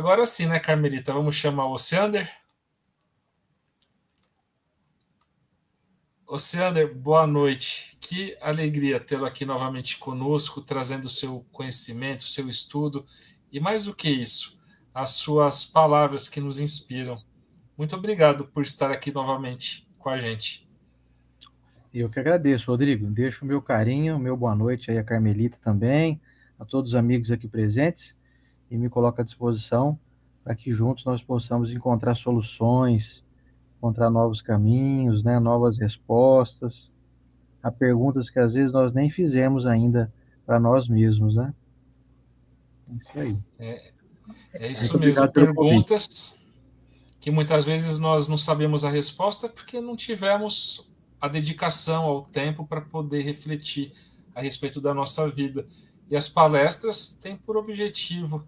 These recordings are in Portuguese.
Agora sim, né, Carmelita? Vamos chamar o Oceander. Oceander, boa noite. Que alegria tê-lo aqui novamente conosco, trazendo o seu conhecimento, o seu estudo e, mais do que isso, as suas palavras que nos inspiram. Muito obrigado por estar aqui novamente com a gente. Eu que agradeço, Rodrigo. Deixo o meu carinho, o meu boa noite aí a Carmelita também, a todos os amigos aqui presentes, e me coloco à disposição para que juntos nós possamos encontrar soluções, encontrar novos caminhos, né, novas respostas a perguntas que às vezes nós nem fizemos ainda para nós mesmos, né? É isso aí. É isso Muito mesmo. obrigado pelo convite. Perguntas que muitas vezes nós não sabemos a resposta porque não tivemos a dedicação ao tempo para poder refletir a respeito da nossa vida. E as palestras têm por objetivo,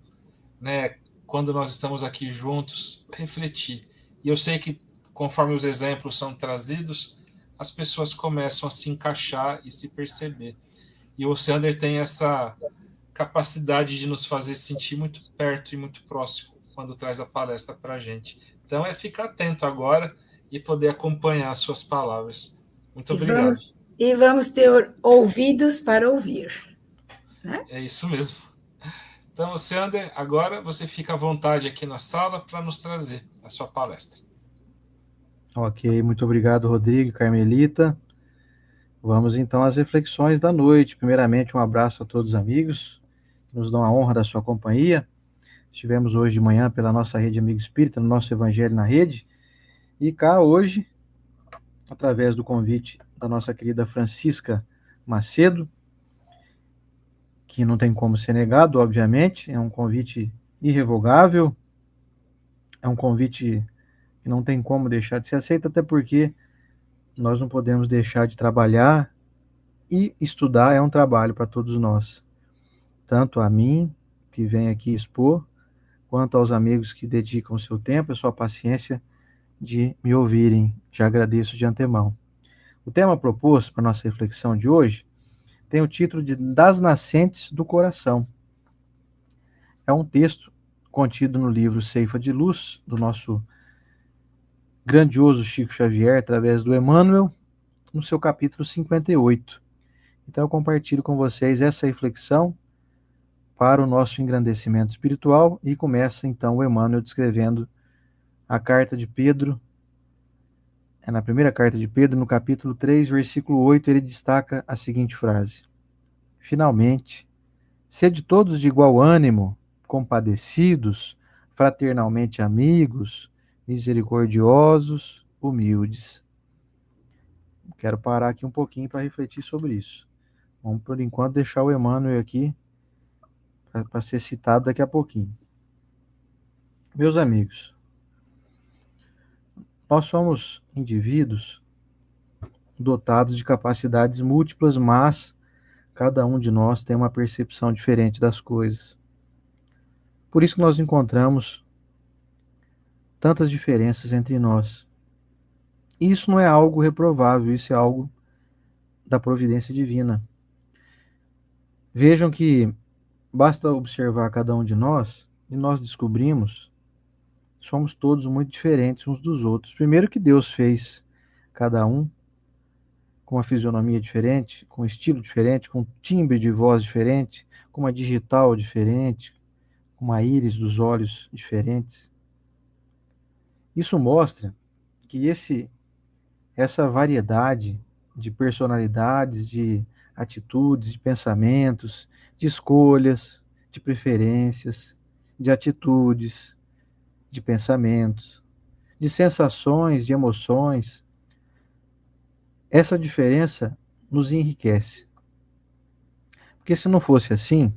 né, quando nós estamos aqui juntos, refletir. E eu sei que conforme os exemplos são trazidos, as pessoas começam a se encaixar e se perceber. E o Sander tem essa capacidade de nos fazer sentir muito perto e muito próximo quando traz a palestra para a gente. Então é ficar atento agora e poder acompanhar as suas palavras. Muito obrigado. E vamos ter ouvidos para ouvir. Né? É isso mesmo. Então, Sander, agora você fica à vontade aqui na sala para nos trazer a sua palestra. Ok, muito obrigado, Rodrigo e Carmelita. Vamos então às reflexões da noite. Primeiramente, um abraço a todos os amigos que nos dão a honra da sua companhia. Estivemos hoje de manhã pela nossa rede Amigo Espírita, no nosso Evangelho na Rede. E cá hoje, através do convite da nossa querida Francisca Macedo, que não tem como ser negado, obviamente, é um convite irrevogável, é um convite que não tem como deixar de ser aceito, até porque nós não podemos deixar de trabalhar e estudar é um trabalho para todos nós. Tanto a mim, que vem aqui expor, quanto aos amigos que dedicam o seu tempo e sua paciência de me ouvirem. Já agradeço de antemão. O tema proposto para nossa reflexão de hoje tem o título de Das Nascentes do Coração. É um texto contido no livro Ceifa de Luz, do nosso grandioso Chico Xavier, através do Emmanuel, no seu capítulo 58. Então eu compartilho com vocês essa reflexão para o nosso engrandecimento espiritual e começa então o Emmanuel descrevendo a carta de Pedro. Na primeira carta de Pedro, no capítulo 3, versículo 8, ele destaca a seguinte frase: Finalmente, sede todos de igual ânimo, compadecidos, fraternalmente amigos, misericordiosos, humildes. Quero parar aqui um pouquinho para refletir sobre isso. Vamos, por enquanto, deixar o Emmanuel aqui para ser citado daqui a pouquinho. Meus amigos, nós somos indivíduos dotados de capacidades múltiplas, mas cada um de nós tem uma percepção diferente das coisas. Por isso que nós encontramos tantas diferenças entre nós. E isso não é algo reprovável, isso é algo da providência divina. Vejam que basta observar cada um de nós e nós descobrimos que somos todos muito diferentes uns dos outros. Primeiro que Deus fez cada um com uma fisionomia diferente, com um estilo diferente, com um timbre de voz diferente, com uma digital diferente, com uma íris dos olhos diferentes. Isso mostra que essa variedade de personalidades, de atitudes, de pensamentos, de escolhas, de preferências, de atitudes, de pensamentos, de sensações, de emoções, essa diferença nos enriquece. Porque se não fosse assim,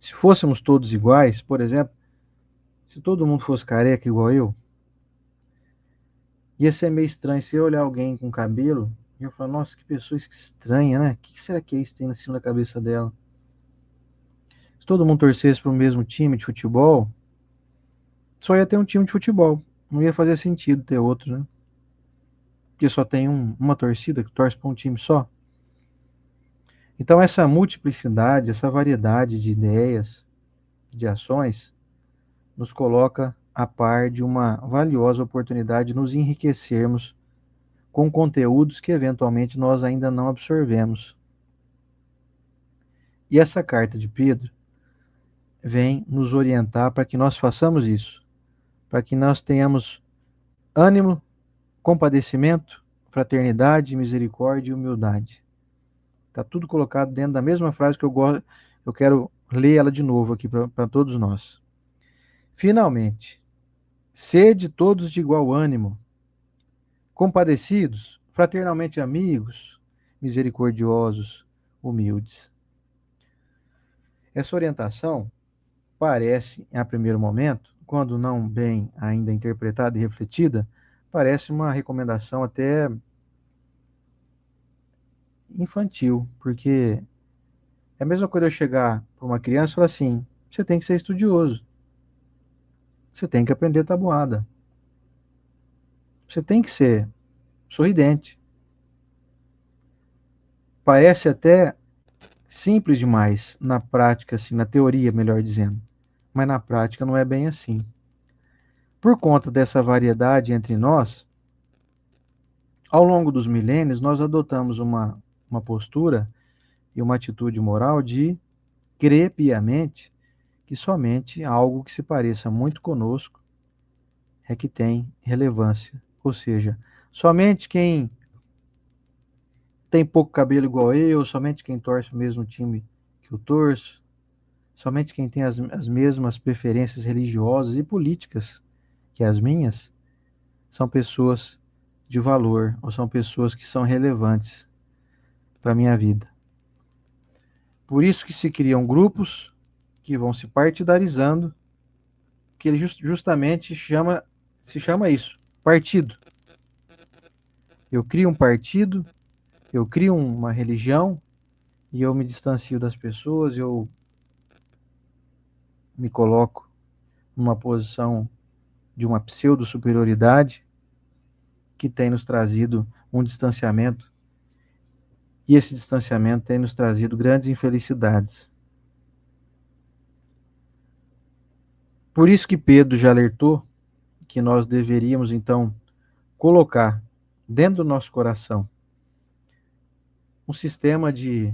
se fôssemos todos iguais, por exemplo, se todo mundo fosse careca igual eu, ia ser meio estranho se eu olhar alguém com cabelo e eu falar, nossa, que pessoa estranha, né? O que será que é isso que tem em cima da cabeça dela? Se todo mundo torcesse para o mesmo time de futebol, só ia ter um time de futebol. Não ia fazer sentido ter outro, né? Porque só tem uma torcida que torce para um time só. Então essa multiplicidade, essa variedade de ideias, de ações, nos coloca a par de uma valiosa oportunidade de nos enriquecermos com conteúdos que eventualmente nós ainda não absorvemos. E essa carta de Pedro vem nos orientar para que nós façamos isso, para que nós tenhamos ânimo, compadecimento, fraternidade, misericórdia e humildade. Está tudo colocado dentro da mesma frase que eu quero ler ela de novo aqui para todos nós. Finalmente, sede todos de igual ânimo, compadecidos, fraternalmente amigos, misericordiosos, humildes. Essa orientação parece, a primeiro momento, quando não bem ainda interpretada e refletida, parece uma recomendação até infantil, porque é a mesma coisa eu chegar para uma criança e falar assim: você tem que ser estudioso, você tem que aprender tabuada, você tem que ser sorridente. Parece até simples demais na prática, assim, na teoria, melhor dizendo, mas na prática não é bem assim. Por conta dessa variedade entre nós, ao longo dos milênios, nós adotamos uma postura e uma atitude moral de crer piamente que somente algo que se pareça muito conosco é que tem relevância. Ou seja, somente quem tem pouco cabelo igual eu, somente quem torce o mesmo time que eu torço, somente quem tem as mesmas preferências religiosas e políticas que as minhas, são pessoas de valor, ou são pessoas que são relevantes para a minha vida. Por isso que se criam grupos que vão se partidarizando, que ele justamente se chama isso, partido. Eu crio um partido, eu crio uma religião, e eu me distancio das pessoas, eu me coloco numa posição de uma pseudo-superioridade que tem nos trazido um distanciamento, e esse distanciamento tem nos trazido grandes infelicidades. Por isso que Pedro já alertou que nós deveríamos, então, colocar dentro do nosso coração um sistema de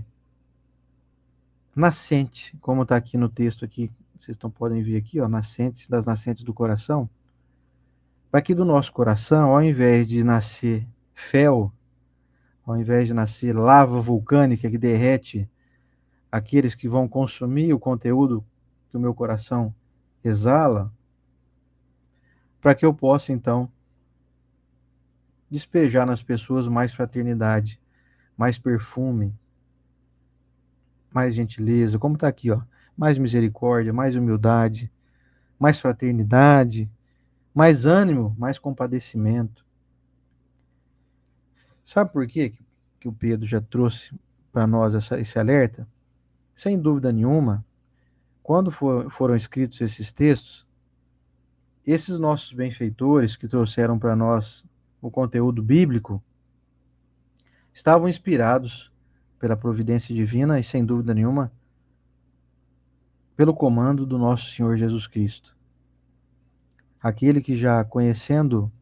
nascente, como está aqui no texto aqui, vocês podem ver aqui, ó, nascentes, das nascentes do coração, para que do nosso coração, ao invés de nascer fel, ao invés de nascer lava vulcânica que derrete aqueles que vão consumir o conteúdo que o meu coração exala, para que eu possa, então, despejar nas pessoas mais fraternidade, mais perfume, mais gentileza, como está aqui, ó, mais misericórdia, mais humildade, mais fraternidade, mais ânimo, mais compadecimento. Sabe por quê que o Pedro já trouxe para nós esse alerta? Sem dúvida nenhuma, quando foram escritos esses textos, esses nossos benfeitores que trouxeram para nós o conteúdo bíblico estavam inspirados pela providência divina e, sem dúvida nenhuma, pelo comando do nosso Senhor Jesus Cristo. Aquele que, já conhecendo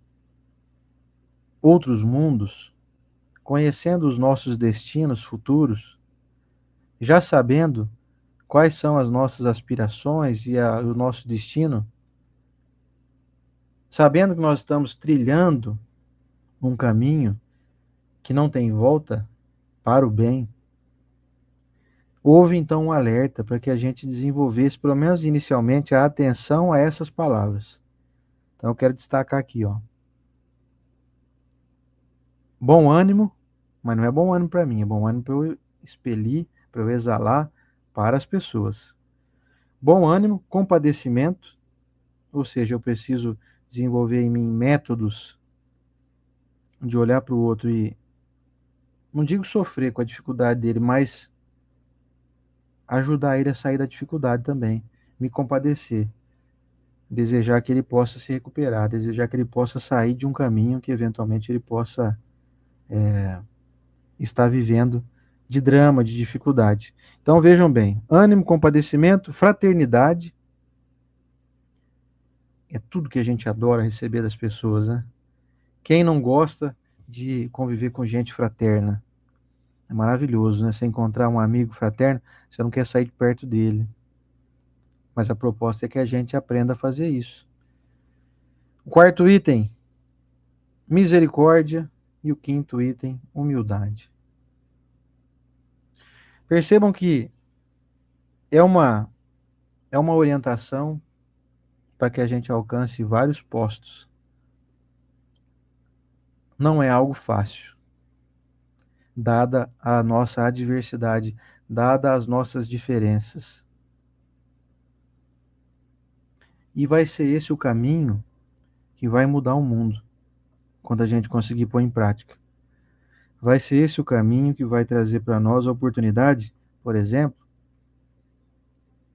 outros mundos, conhecendo os nossos destinos futuros, já sabendo quais são as nossas aspirações e o nosso destino, sabendo que nós estamos trilhando um caminho que não tem volta para o bem, houve então um alerta para que a gente desenvolvesse, pelo menos inicialmente, a atenção a essas palavras. Então eu quero destacar aqui, ó. Bom ânimo, mas não é bom ânimo para mim, é bom ânimo para eu expelir, para eu exalar para as pessoas. Bom ânimo, compadecimento, ou seja, eu preciso desenvolver em mim métodos de olhar para o outro e, não digo sofrer com a dificuldade dele, mas ajudar ele a sair da dificuldade também, me compadecer, desejar que ele possa se recuperar, desejar que ele possa sair de um caminho que eventualmente ele possa estar vivendo de drama, de dificuldade. Então vejam bem, ânimo, compadecimento, fraternidade, é tudo que a gente adora receber das pessoas, né? Quem não gosta de conviver com gente fraterna? É maravilhoso, né? Você encontrar um amigo fraterno, você não quer sair de perto dele. Mas a proposta é que a gente aprenda a fazer isso. O quarto item, misericórdia. E o quinto item, humildade. Percebam que é uma orientação para que a gente alcance vários postos. Não é algo fácil, dada a nossa adversidade, dada as nossas diferenças. E vai ser esse o caminho que vai mudar o mundo, quando a gente conseguir pôr em prática. Vai ser esse o caminho que vai trazer para nós a oportunidade, por exemplo,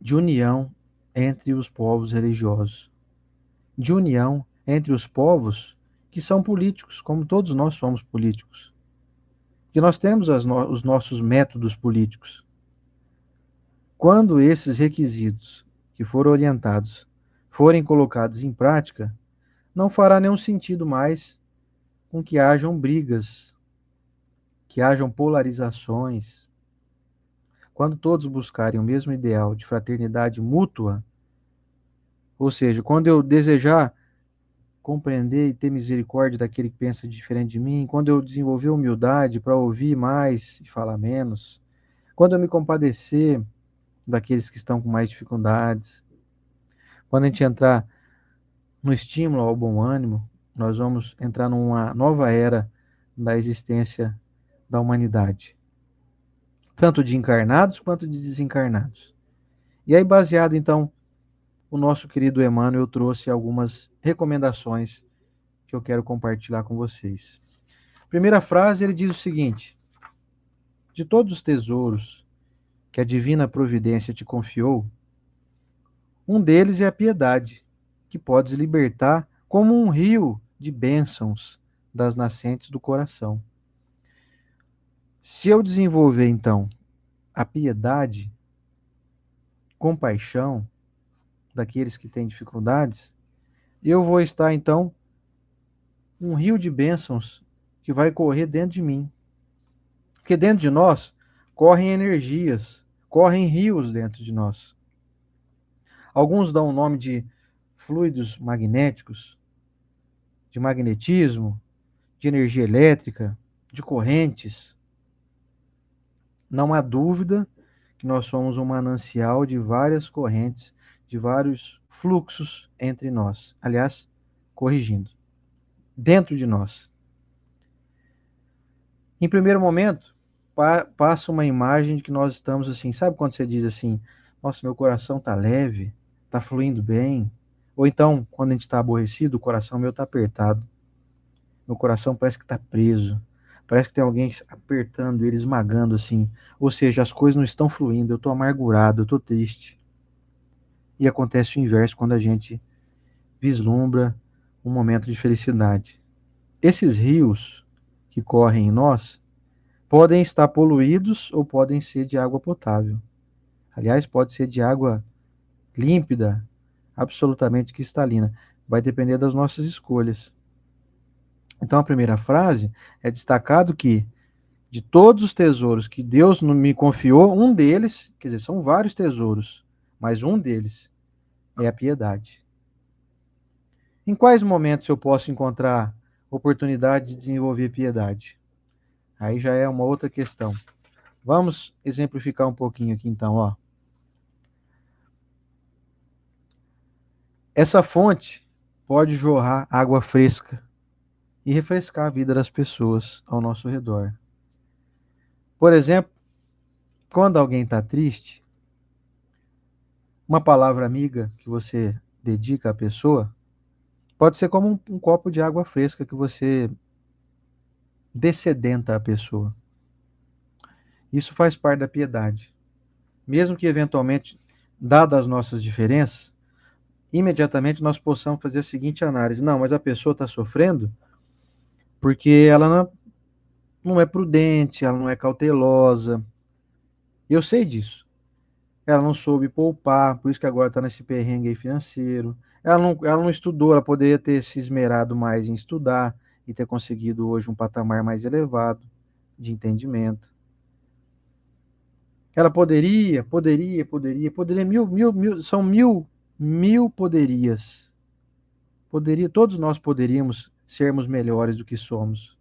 de união entre os povos religiosos, de união entre os povos que são políticos, como todos nós somos políticos. Que nós temos os nossos métodos políticos. Quando esses requisitos que foram orientados forem colocados em prática, não fará nenhum sentido mais com que hajam brigas, que hajam polarizações. Quando todos buscarem o mesmo ideal de fraternidade mútua, ou seja, quando eu desejar compreender e ter misericórdia daquele que pensa diferente de mim, quando eu desenvolver humildade para ouvir mais e falar menos, quando eu me compadecer daqueles que estão com mais dificuldades, quando a gente entrar no estímulo ao bom ânimo, nós vamos entrar numa nova era da existência da humanidade, tanto de encarnados quanto de desencarnados. E aí, baseado então, o nosso querido Emmanuel trouxe algumas recomendações que eu quero compartilhar com vocês. Primeira frase, ele diz o seguinte: de todos os tesouros que a divina providência te confiou, um deles é a piedade, que podes libertar como um rio de bênçãos das nascentes do coração. Se eu desenvolver, então, a piedade, compaixão daqueles que têm dificuldades, eu vou estar, então, um rio de bênçãos que vai correr dentro de mim. Porque dentro de nós correm energias, correm rios dentro de nós. Alguns dão o nome de fluidos magnéticos, de magnetismo, de energia elétrica, de correntes. Não há dúvida que nós somos um manancial de várias correntes, de vários fluxos entre nós. Aliás, corrigindo, dentro de nós. Em primeiro momento, passa uma imagem de que nós estamos assim, sabe quando você diz assim, nossa, meu coração está leve, está fluindo bem? Ou então, quando a gente está aborrecido, o coração meu está apertado. Meu coração parece que está preso. Parece que tem alguém apertando ele, esmagando assim. Ou seja, as coisas não estão fluindo, eu estou amargurado, eu estou triste. E acontece o inverso quando a gente vislumbra um momento de felicidade. Esses rios que correm em nós podem estar poluídos ou podem ser de água potável. Aliás, pode ser de água límpida, absolutamente cristalina. Vai depender das nossas escolhas. Então, a primeira frase é destacado que, de todos os tesouros que Deus me confiou, um deles, quer dizer, são vários tesouros, mas um deles é a piedade. Em quais momentos eu posso encontrar oportunidade de desenvolver piedade? Aí já é uma outra questão. Vamos exemplificar um pouquinho aqui então, ó. Essa fonte pode jorrar água fresca e refrescar a vida das pessoas ao nosso redor. Por exemplo, quando alguém está triste, uma palavra amiga que você dedica à pessoa pode ser como um copo de água fresca que você dessedenta a pessoa. Isso faz parte da piedade. Mesmo que eventualmente, dadas as nossas diferenças, imediatamente nós possamos fazer a seguinte análise: não, mas a pessoa está sofrendo porque ela não é prudente, ela não é cautelosa. Eu sei disso. Ela não soube poupar, por isso que agora está nesse perrengue aí financeiro. ela não estudou, ela poderia ter se esmerado mais em estudar e ter conseguido hoje um patamar mais elevado de entendimento. Ela poderia, são mil poderias. Todos nós poderíamos sermos melhores do que somos.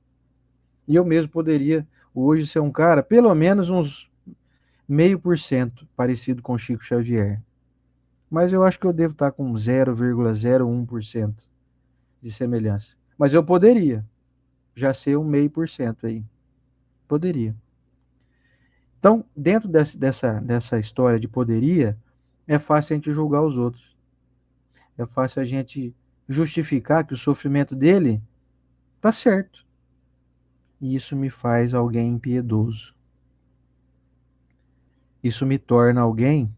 E eu mesmo poderia hoje ser um cara, pelo menos uns 0,5% parecido com Chico Xavier. Mas eu acho que eu devo estar com 0,01% de semelhança. Mas eu poderia já ser 0,5% aí. Poderia. Então, dentro dessa história de poderia, é fácil a gente julgar os outros. É fácil a gente justificar que o sofrimento dele está certo. E isso me faz alguém impiedoso. Isso me torna alguém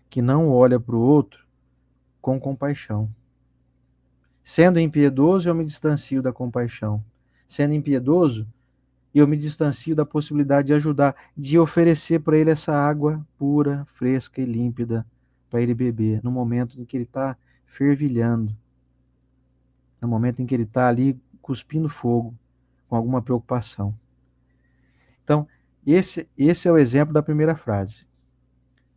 que não olha para o outro com compaixão. Sendo impiedoso, eu me distancio da compaixão. Sendo impiedoso, eu me distancio da possibilidade de ajudar, de oferecer para ele essa água pura, fresca e límpida para ele beber, no momento em que ele está fervilhando, no momento em que ele está ali cuspindo fogo, com alguma preocupação. Então, esse é o exemplo da primeira frase.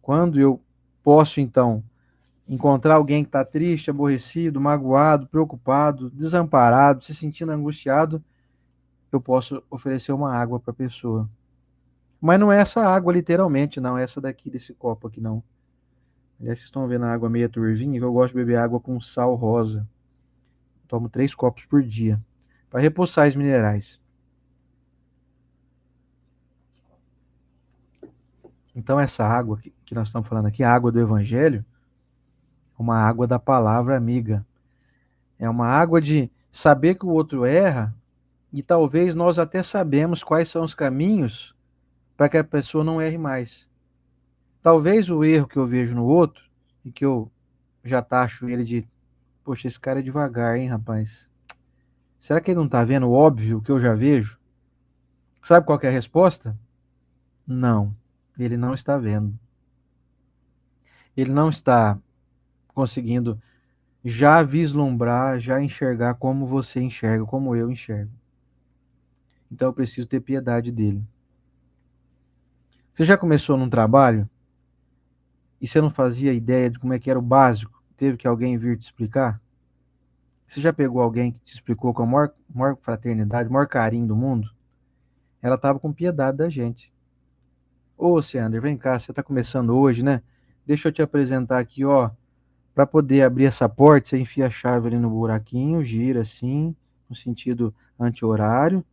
Quando eu posso, então, encontrar alguém que está triste, aborrecido, magoado, preocupado, desamparado, se sentindo angustiado, eu posso oferecer uma água para a pessoa. Mas não é essa água literalmente, não. É essa daqui, desse copo aqui, não. Aliás, vocês estão vendo a água meia turvinha, que eu gosto de beber água com sal rosa. Tomo 3 copos por dia, para repousar os minerais. Então, essa água que nós estamos falando aqui, a água do Evangelho, é uma água da palavra amiga. É uma água de saber que o outro erra, e talvez nós até sabemos quais são os caminhos para que a pessoa não erre mais. Talvez o erro que eu vejo no outro, e que eu já taxo ele de, poxa, esse cara é devagar, hein, rapaz? Será que ele não está vendo o óbvio que eu já vejo? Sabe qual que é a resposta? Não, ele não está vendo. Ele não está conseguindo já vislumbrar, já enxergar como você enxerga, como eu enxergo. Então eu preciso ter piedade dele. Você já começou num trabalho e você não fazia ideia de como é que era o básico? Teve que alguém vir te explicar? Você já pegou alguém que te explicou com a maior fraternidade, o maior carinho do mundo? Ela estava com piedade da gente. Ô, Seander, vem cá, você está começando hoje, né? Deixa eu te apresentar aqui, ó. Para poder abrir essa porta, você enfia a chave ali no buraquinho, gira assim, no sentido anti-horário,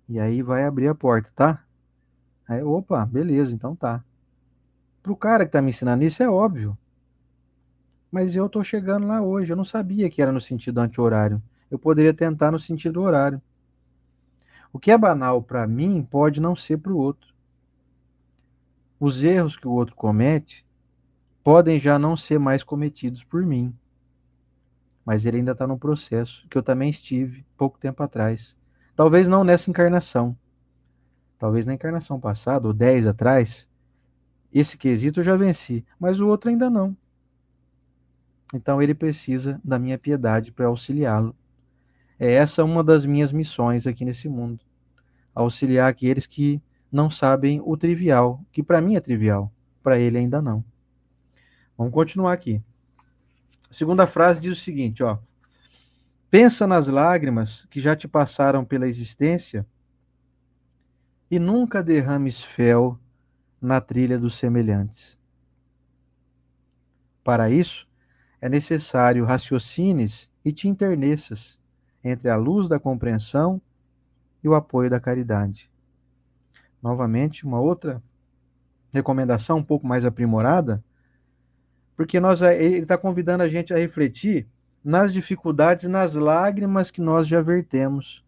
e aí vai abrir a porta, tá? Aí, opa, beleza, então tá. Pro cara que tá me ensinando isso é óbvio. Mas eu tô chegando lá hoje, eu não sabia que era no sentido anti-horário. Eu poderia tentar no sentido horário. O que é banal para mim pode não ser para o outro. Os erros que o outro comete podem já não ser mais cometidos por mim. Mas ele ainda está no processo, que eu também estive pouco tempo atrás. Talvez não nessa encarnação. Talvez na encarnação passada, ou 10 atrás, esse quesito eu já venci, mas o outro ainda não. Então ele precisa da minha piedade para auxiliá-lo. É essa uma das minhas missões aqui nesse mundo. Auxiliar aqueles que não sabem o trivial, que para mim é trivial, para ele ainda não. Vamos continuar aqui. A segunda frase diz o seguinte, ó. Pensa nas lágrimas que já te passaram pela existência e nunca derrames fel na trilha dos semelhantes. Para isso, é necessário raciocines e te enterneças entre a luz da compreensão e o apoio da caridade. Novamente, uma outra recomendação um pouco mais aprimorada, porque ele está convidando a gente a refletir nas dificuldades, nas lágrimas que nós já vertemos.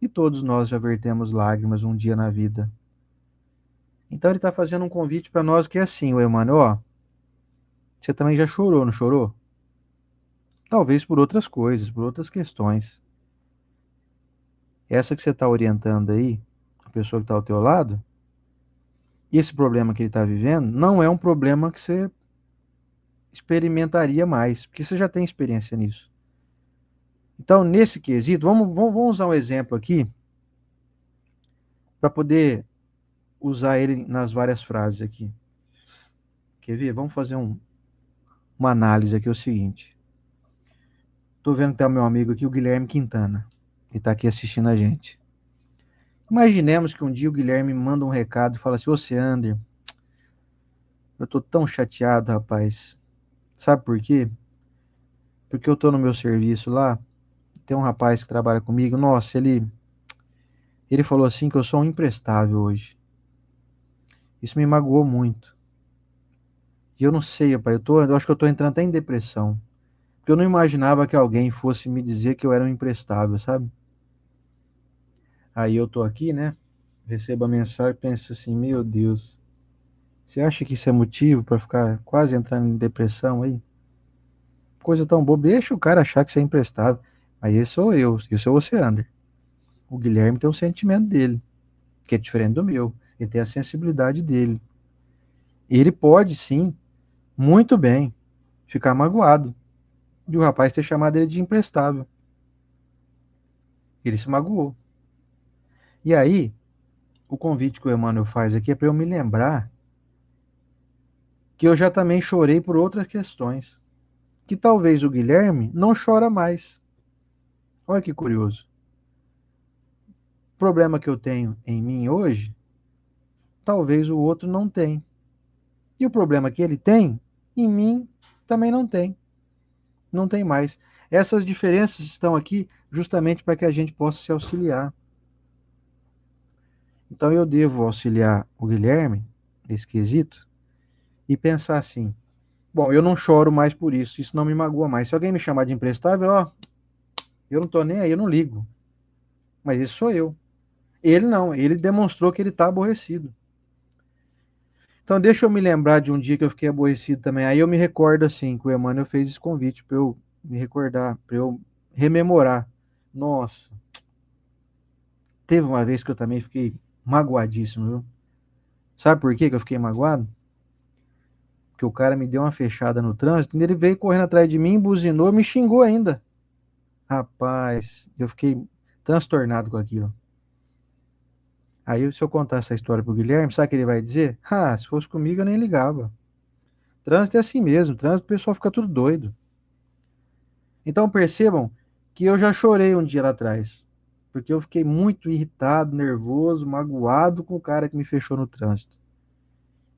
E todos nós já vertemos lágrimas um dia na vida. Então ele está fazendo um convite para nós que é assim, o Emmanuel, ó, você também já chorou, não chorou? Talvez por outras coisas, por outras questões. Essa que você está orientando aí, a pessoa que está ao teu lado, esse problema que ele está vivendo, não é um problema que você experimentaria mais, porque você já tem experiência nisso. Então, nesse quesito, vamos usar um exemplo aqui para poder usar ele nas várias frases aqui. Quer ver? Vamos fazer uma análise aqui, é o seguinte. Estou vendo que tem o meu amigo aqui, o Guilherme Quintana. Ele está aqui assistindo a gente. Imaginemos que um dia o Guilherme me manda um recado e fala assim: Ô, Ander, eu tô tão chateado, rapaz. Sabe por quê? Porque eu tô no meu serviço lá, tem um rapaz que trabalha comigo, nossa, ele falou assim que eu sou um imprestável hoje. Isso me magoou muito. E eu não sei, rapaz, eu acho que eu tô entrando até em depressão. Porque eu não imaginava que alguém fosse me dizer que eu era um imprestável, sabe? Aí eu tô aqui, né? Recebo a mensagem e penso assim, meu Deus, você acha que isso é motivo para ficar quase entrando em depressão aí? Coisa tão boba, deixa o cara achar que você é imprestável. Aí esse sou eu, isso é você, Ander. O Guilherme tem um sentimento dele, que é diferente do meu. Ele tem a sensibilidade dele. E ele pode, sim, muito bem, ficar magoado de o rapaz ter chamado ele de imprestável. Ele se magoou. E aí, o convite que o Emmanuel faz aqui é para eu me lembrar que eu já também chorei por outras questões. Que talvez o Guilherme não chora mais. Olha que curioso. O problema que eu tenho em mim hoje, talvez o outro não tenha. E o problema que ele tem, em mim, também não tem. Não tem mais. Essas diferenças estão aqui justamente para que a gente possa se auxiliar. Então eu devo auxiliar o Guilherme, nesse quesito, e pensar assim: bom, eu não choro mais por isso, isso não me magoa mais. Se alguém me chamar de imprestável, ó, eu não tô nem aí, eu não ligo. Mas esse sou eu. Ele não, ele demonstrou que ele está aborrecido. Então deixa eu me lembrar de um dia que eu fiquei aborrecido também. Aí eu me recordo assim, que o Emmanuel fez esse convite para eu me recordar, para eu rememorar. Nossa, teve uma vez que eu também fiquei magoadíssimo, viu? Sabe por que eu fiquei magoado? Porque o cara me deu uma fechada no trânsito, e ele veio correndo atrás de mim, buzinou, me xingou ainda. Rapaz, eu fiquei transtornado com aquilo. Aí, se eu contar essa história pro Guilherme, sabe o que ele vai dizer? Ah, se fosse comigo eu nem ligava. Trânsito é assim mesmo, trânsito o pessoal fica tudo doido. Então percebam que eu já chorei um dia lá atrás, porque eu fiquei muito irritado, nervoso, magoado com o cara que me fechou no trânsito.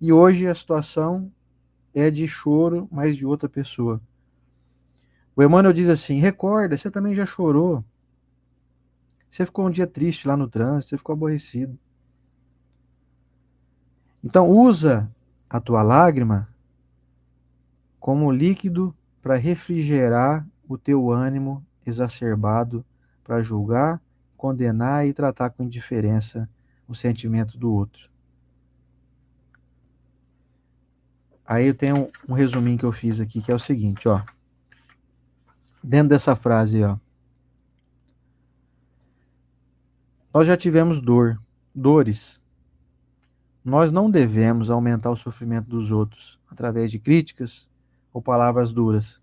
E hoje a situação é de choro, mas de outra pessoa. O Emmanuel diz assim: recorda, você também já chorou. Você ficou um dia triste lá no trânsito, você ficou aborrecido. Então usa a tua lágrima como líquido para refrigerar o teu ânimo exacerbado, para julgar, condenar e tratar com indiferença o sentimento do outro. Aí eu tenho um resuminho que eu fiz aqui, que é o seguinte, ó. Dentro dessa frase, ó. Nós já tivemos dores. Nós não devemos aumentar o sofrimento dos outros através de críticas ou palavras duras.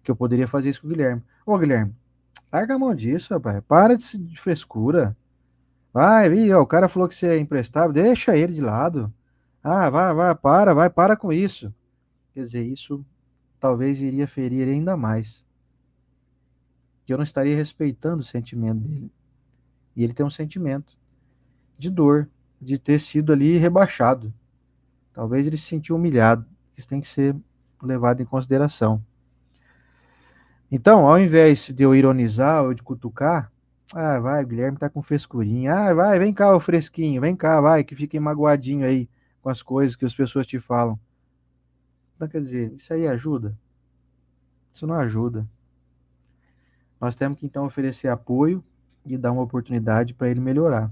Que eu poderia fazer isso com o Guilherme. Ô, Guilherme, larga a mão disso, rapaz. Para de frescura. Vai, ó, o cara falou que você é imprestável, deixa ele de lado. Ah, para com isso. Quer dizer, isso talvez iria ferir ainda mais. Que eu não estaria respeitando o sentimento dele. E ele tem um sentimento de dor, de ter sido ali rebaixado. Talvez ele se sentiu humilhado. Isso tem que ser levado em consideração. Então, ao invés de eu ironizar ou de cutucar, ah, vai, o Guilherme tá com frescurinha. Ah, vai, vem cá, ô fresquinho, vem cá, vai, que fiquem magoadinho aí com as coisas que as pessoas te falam. Então, quer dizer, isso aí ajuda? Isso não ajuda. Nós temos que, então, oferecer apoio e dar uma oportunidade para ele melhorar.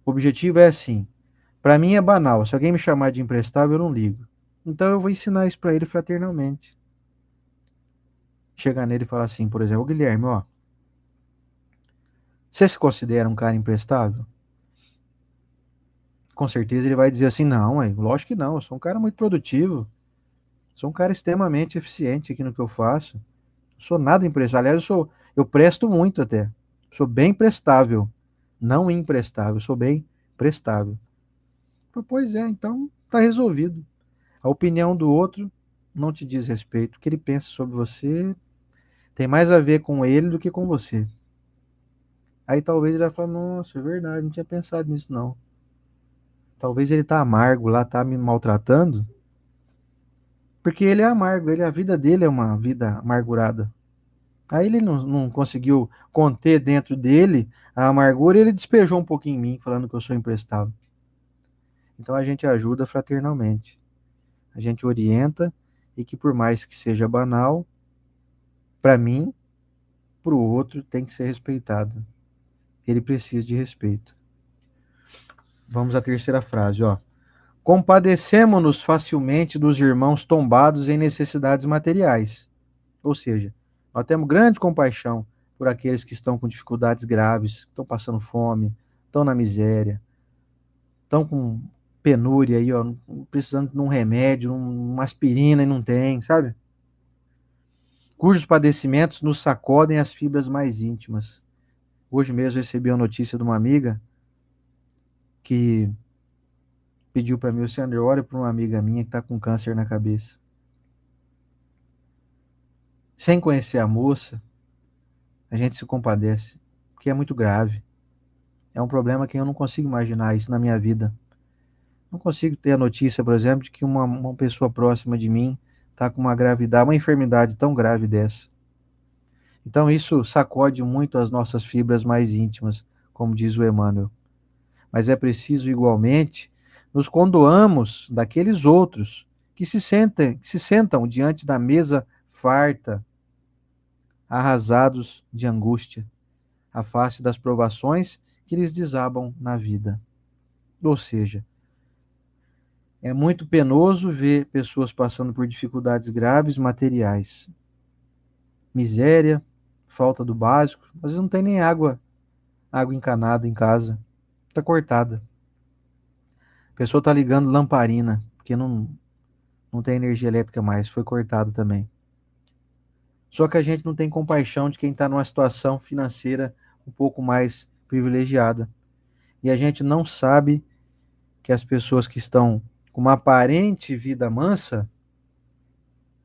O objetivo é assim, para mim é banal, se alguém me chamar de imprestável, eu não ligo. Então, eu vou ensinar isso para ele fraternalmente. Chegar nele e falar assim, por exemplo, Guilherme, ó, você se considera um cara imprestável? Com certeza ele vai dizer assim, não, lógico que não, eu sou um cara muito produtivo. Sou um cara extremamente eficiente aqui no que eu faço. Não sou nada emprestável. Aliás, eu presto muito até. Sou bem prestável. Não imprestável, sou bem prestável. Pois é, então tá resolvido. A opinião do outro não te diz respeito. O que ele pensa sobre você tem mais a ver com ele do que com você. Aí talvez ele vai falar, nossa, é verdade, não tinha pensado nisso não. Talvez ele tá amargo lá, tá me maltratando, porque ele é amargo, a vida dele é uma vida amargurada. Aí ele não conseguiu conter dentro dele a amargura e ele despejou um pouquinho em mim, falando que eu sou imprestável. Então a gente ajuda fraternalmente. A gente orienta e que por mais que seja banal, para mim, para o outro tem que ser respeitado. Ele precisa de respeito. Vamos à terceira frase, ó. Compadecemo-nos facilmente dos irmãos tombados em necessidades materiais. Ou seja, nós temos grande compaixão por aqueles que estão com dificuldades graves, estão passando fome, estão na miséria, estão com penúria aí, ó, precisando de um remédio, uma aspirina e não tem, sabe? Cujos padecimentos nos sacodem as fibras mais íntimas. Hoje mesmo eu recebi a notícia de uma amiga que pediu para mim, o Sandro, olha para uma amiga minha que está com câncer na cabeça. Sem conhecer a moça, a gente se compadece, porque é muito grave. É um problema que eu não consigo imaginar isso na minha vida. Não consigo ter a notícia, por exemplo, de que uma pessoa próxima de mim está com uma gravidade, uma enfermidade tão grave dessa. Então isso sacode muito as nossas fibras mais íntimas, como diz o Emmanuel. Mas é preciso igualmente nos condoamos daqueles outros que se sentam diante da mesa farta, arrasados de angústia, à face das provações que lhes desabam na vida. Ou seja, é muito penoso ver pessoas passando por dificuldades graves materiais. Miséria, falta do básico, às vezes não tem nem água encanada em casa, está cortada. A pessoa está ligando lamparina, porque não tem energia elétrica mais, foi cortado também. Só que a gente não tem compaixão de quem está numa situação financeira um pouco mais privilegiada. E a gente não sabe que as pessoas que estão com uma aparente vida mansa,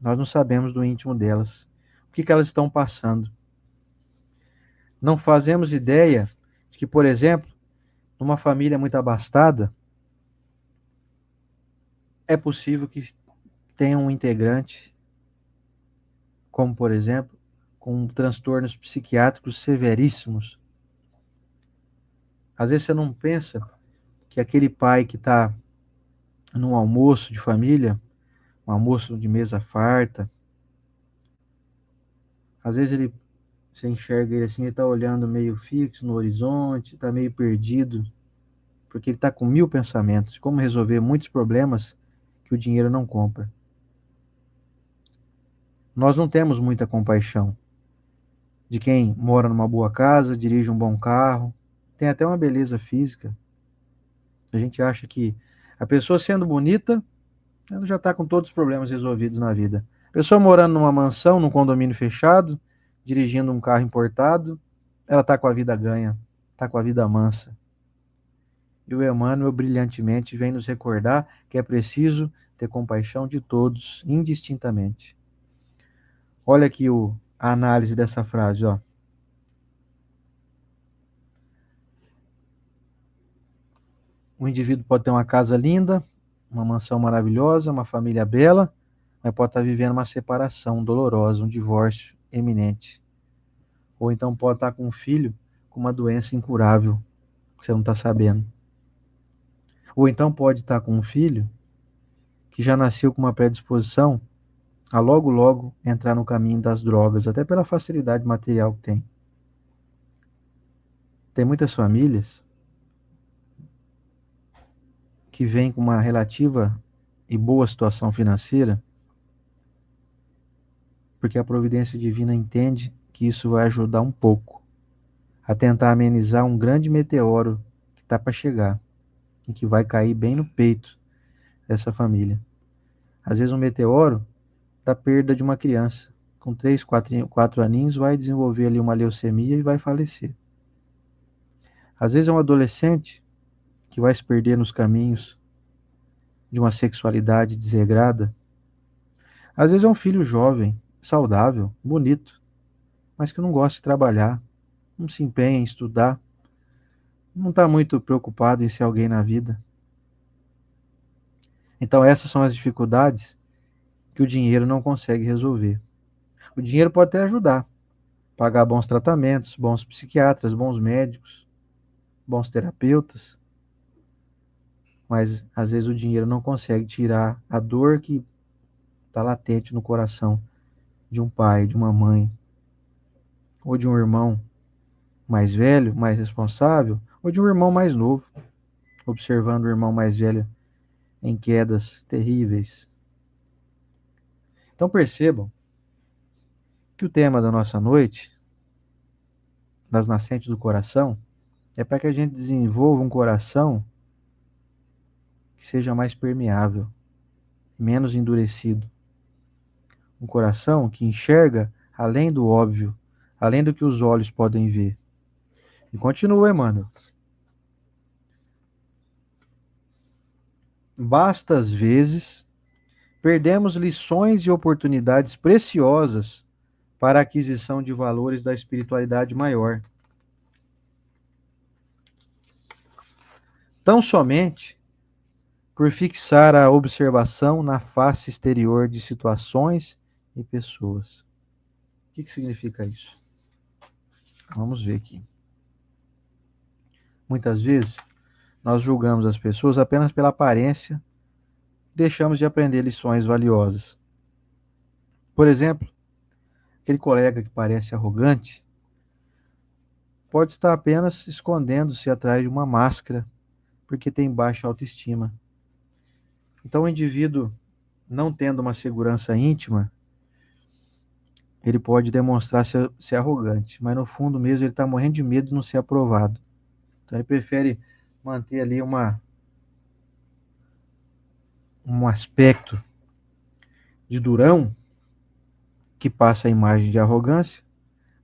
nós não sabemos do íntimo delas. O que elas estão passando. Não fazemos ideia de que, por exemplo, numa família muito abastada, é possível que tenha um integrante, como por exemplo, com transtornos psiquiátricos severíssimos. Às vezes você não pensa que aquele pai que está num almoço de família, um almoço de mesa farta, às vezes você enxerga ele assim, ele está olhando meio fixo no horizonte, está meio perdido, porque ele está com 1000 pensamentos, como resolver muitos problemas que o dinheiro não compra. Nós não temos muita compaixão de quem mora numa boa casa, dirige um bom carro, tem até uma beleza física. A gente acha que a pessoa sendo bonita, ela já está com todos os problemas resolvidos na vida. A pessoa morando numa mansão, num condomínio fechado, dirigindo um carro importado, ela está com a vida ganha, está com a vida mansa. E o Emmanuel brilhantemente vem nos recordar que é preciso ter compaixão de todos, indistintamente. Olha aqui a análise dessa frase, ó. O indivíduo pode ter uma casa linda, uma mansão maravilhosa, uma família bela, mas pode estar vivendo uma separação dolorosa, um divórcio eminente. Ou então pode estar com um filho com uma doença incurável, que você não está sabendo. Ou então pode estar com um filho que já nasceu com uma predisposição a logo entrar no caminho das drogas, até pela facilidade material que tem. Tem muitas famílias que vêm com uma relativa e boa situação financeira, porque a providência divina entende que isso vai ajudar um pouco a tentar amenizar um grande meteoro que está para chegar e que vai cair bem no peito dessa família. Às vezes um meteoro da perda de uma criança. Com 3, 4 aninhos, vai desenvolver ali uma leucemia e vai falecer. Às vezes é um adolescente que vai se perder nos caminhos de uma sexualidade desregrada. Às vezes é um filho jovem, saudável, bonito, mas que não gosta de trabalhar, não se empenha em estudar, não está muito preocupado em ser alguém na vida. Então essas são as dificuldades que o dinheiro não consegue resolver. O dinheiro pode até ajudar, pagar bons tratamentos, bons psiquiatras, bons médicos, bons terapeutas, mas às vezes o dinheiro não consegue tirar a dor que está latente no coração de um pai, de uma mãe, ou de um irmão mais velho, mais responsável, ou de um irmão mais novo, observando o irmão mais velho em quedas terríveis. Então percebam que o tema da nossa noite, das nascentes do coração, é para que a gente desenvolva um coração que seja mais permeável, menos endurecido. Um coração que enxerga além do óbvio, além do que os olhos podem ver. E continua, Emmanuel. Basta às vezes perdemos lições e oportunidades preciosas para a aquisição de valores da espiritualidade maior. Tão somente por fixar a observação na face exterior de situações e pessoas. O que significa isso? Vamos ver aqui. Muitas vezes, nós julgamos as pessoas apenas pela aparência e deixamos de aprender lições valiosas. Por exemplo, aquele colega que parece arrogante pode estar apenas escondendo-se atrás de uma máscara porque tem baixa autoestima. Então, o indivíduo, não tendo uma segurança íntima, ele pode demonstrar ser arrogante, mas no fundo mesmo ele está morrendo de medo de não ser aprovado. Então, ele prefere manter ali um aspecto de durão que passa a imagem de arrogância,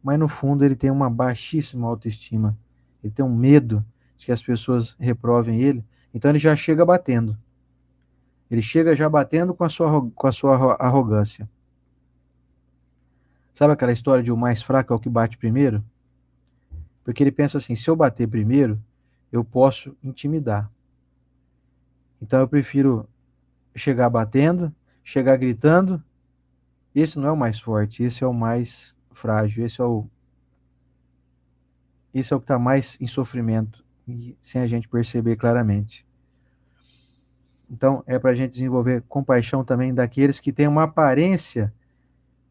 mas no fundo ele tem uma baixíssima autoestima. Ele tem um medo de que as pessoas reprovem ele, então ele já chega batendo. Ele chega já batendo com a sua arrogância. Sabe aquela história de o mais fraco é o que bate primeiro? Porque ele pensa assim, se eu bater primeiro, eu posso intimidar. Então eu prefiro chegar batendo, chegar gritando. Esse não é o mais forte, esse é o mais frágil, esse é o que está mais em sofrimento, sem a gente perceber claramente. Então, é para a gente desenvolver compaixão também daqueles que têm uma aparência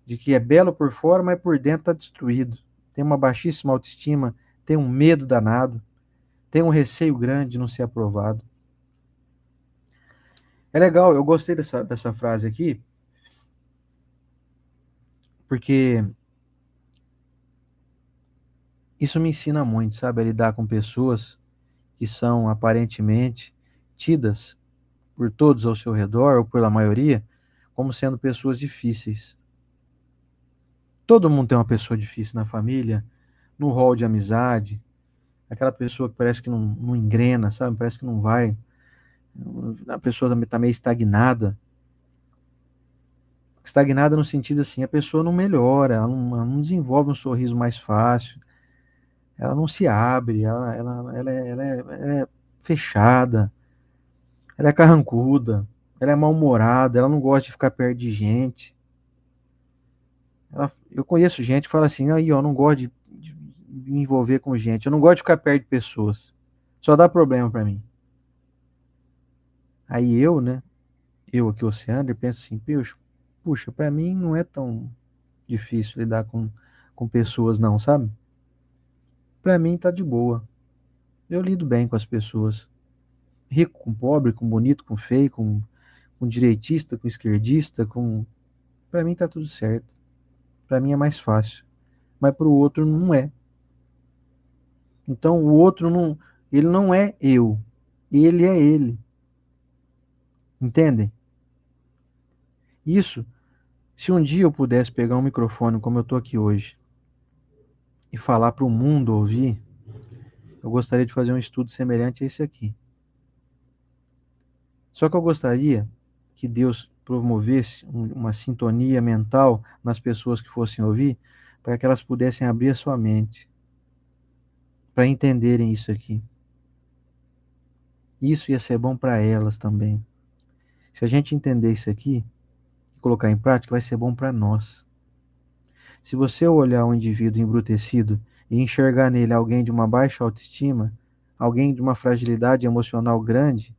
de que é belo por fora, mas por dentro está destruído. Tem uma baixíssima autoestima, tem um medo danado, tem um receio grande de não ser aprovado. É legal, eu gostei dessa frase aqui, porque isso me ensina muito, sabe? A lidar com pessoas que são aparentemente tidas por todos ao seu redor, ou pela maioria, como sendo pessoas difíceis. Todo mundo tem uma pessoa difícil na família, no rol de amizade, aquela pessoa que parece que não engrena, sabe? Parece que não vai. A pessoa está meio estagnada. Estagnada no sentido assim, a pessoa não melhora, ela não desenvolve um sorriso mais fácil, ela não se abre, ela é fechada, ela é carrancuda, ela é mal-humorada, ela não gosta de ficar perto de gente. Eu conheço gente que fala assim, aí, ó, eu não gosto de me envolver com gente, eu não gosto de ficar perto de pessoas, só dá problema para mim. Aí eu, né, eu aqui, Oceano, eu penso assim, puxa, para mim não é tão difícil lidar com pessoas não, sabe? Para mim tá de boa. Eu lido bem com as pessoas. Rico com pobre, com bonito, com feio, com direitista, com esquerdista, para mim tá tudo certo. Para mim é mais fácil. Mas para o outro não é. Então o outro não, ele não é eu. Ele é ele. Entendem? Isso Se um dia eu pudesse pegar um microfone como eu estou aqui hoje e falar para o mundo ouvir, eu gostaria de fazer um estudo semelhante a esse aqui. Só que eu gostaria que Deus promovesse uma sintonia mental nas pessoas que fossem ouvir, para que elas pudessem abrir a sua mente, para entenderem isso aqui. Isso ia ser bom para elas também. Se a gente entender isso aqui e colocar em prática, vai ser bom para nós. Se você olhar um indivíduo embrutecido e enxergar nele alguém de uma baixa autoestima, alguém de uma fragilidade emocional grande,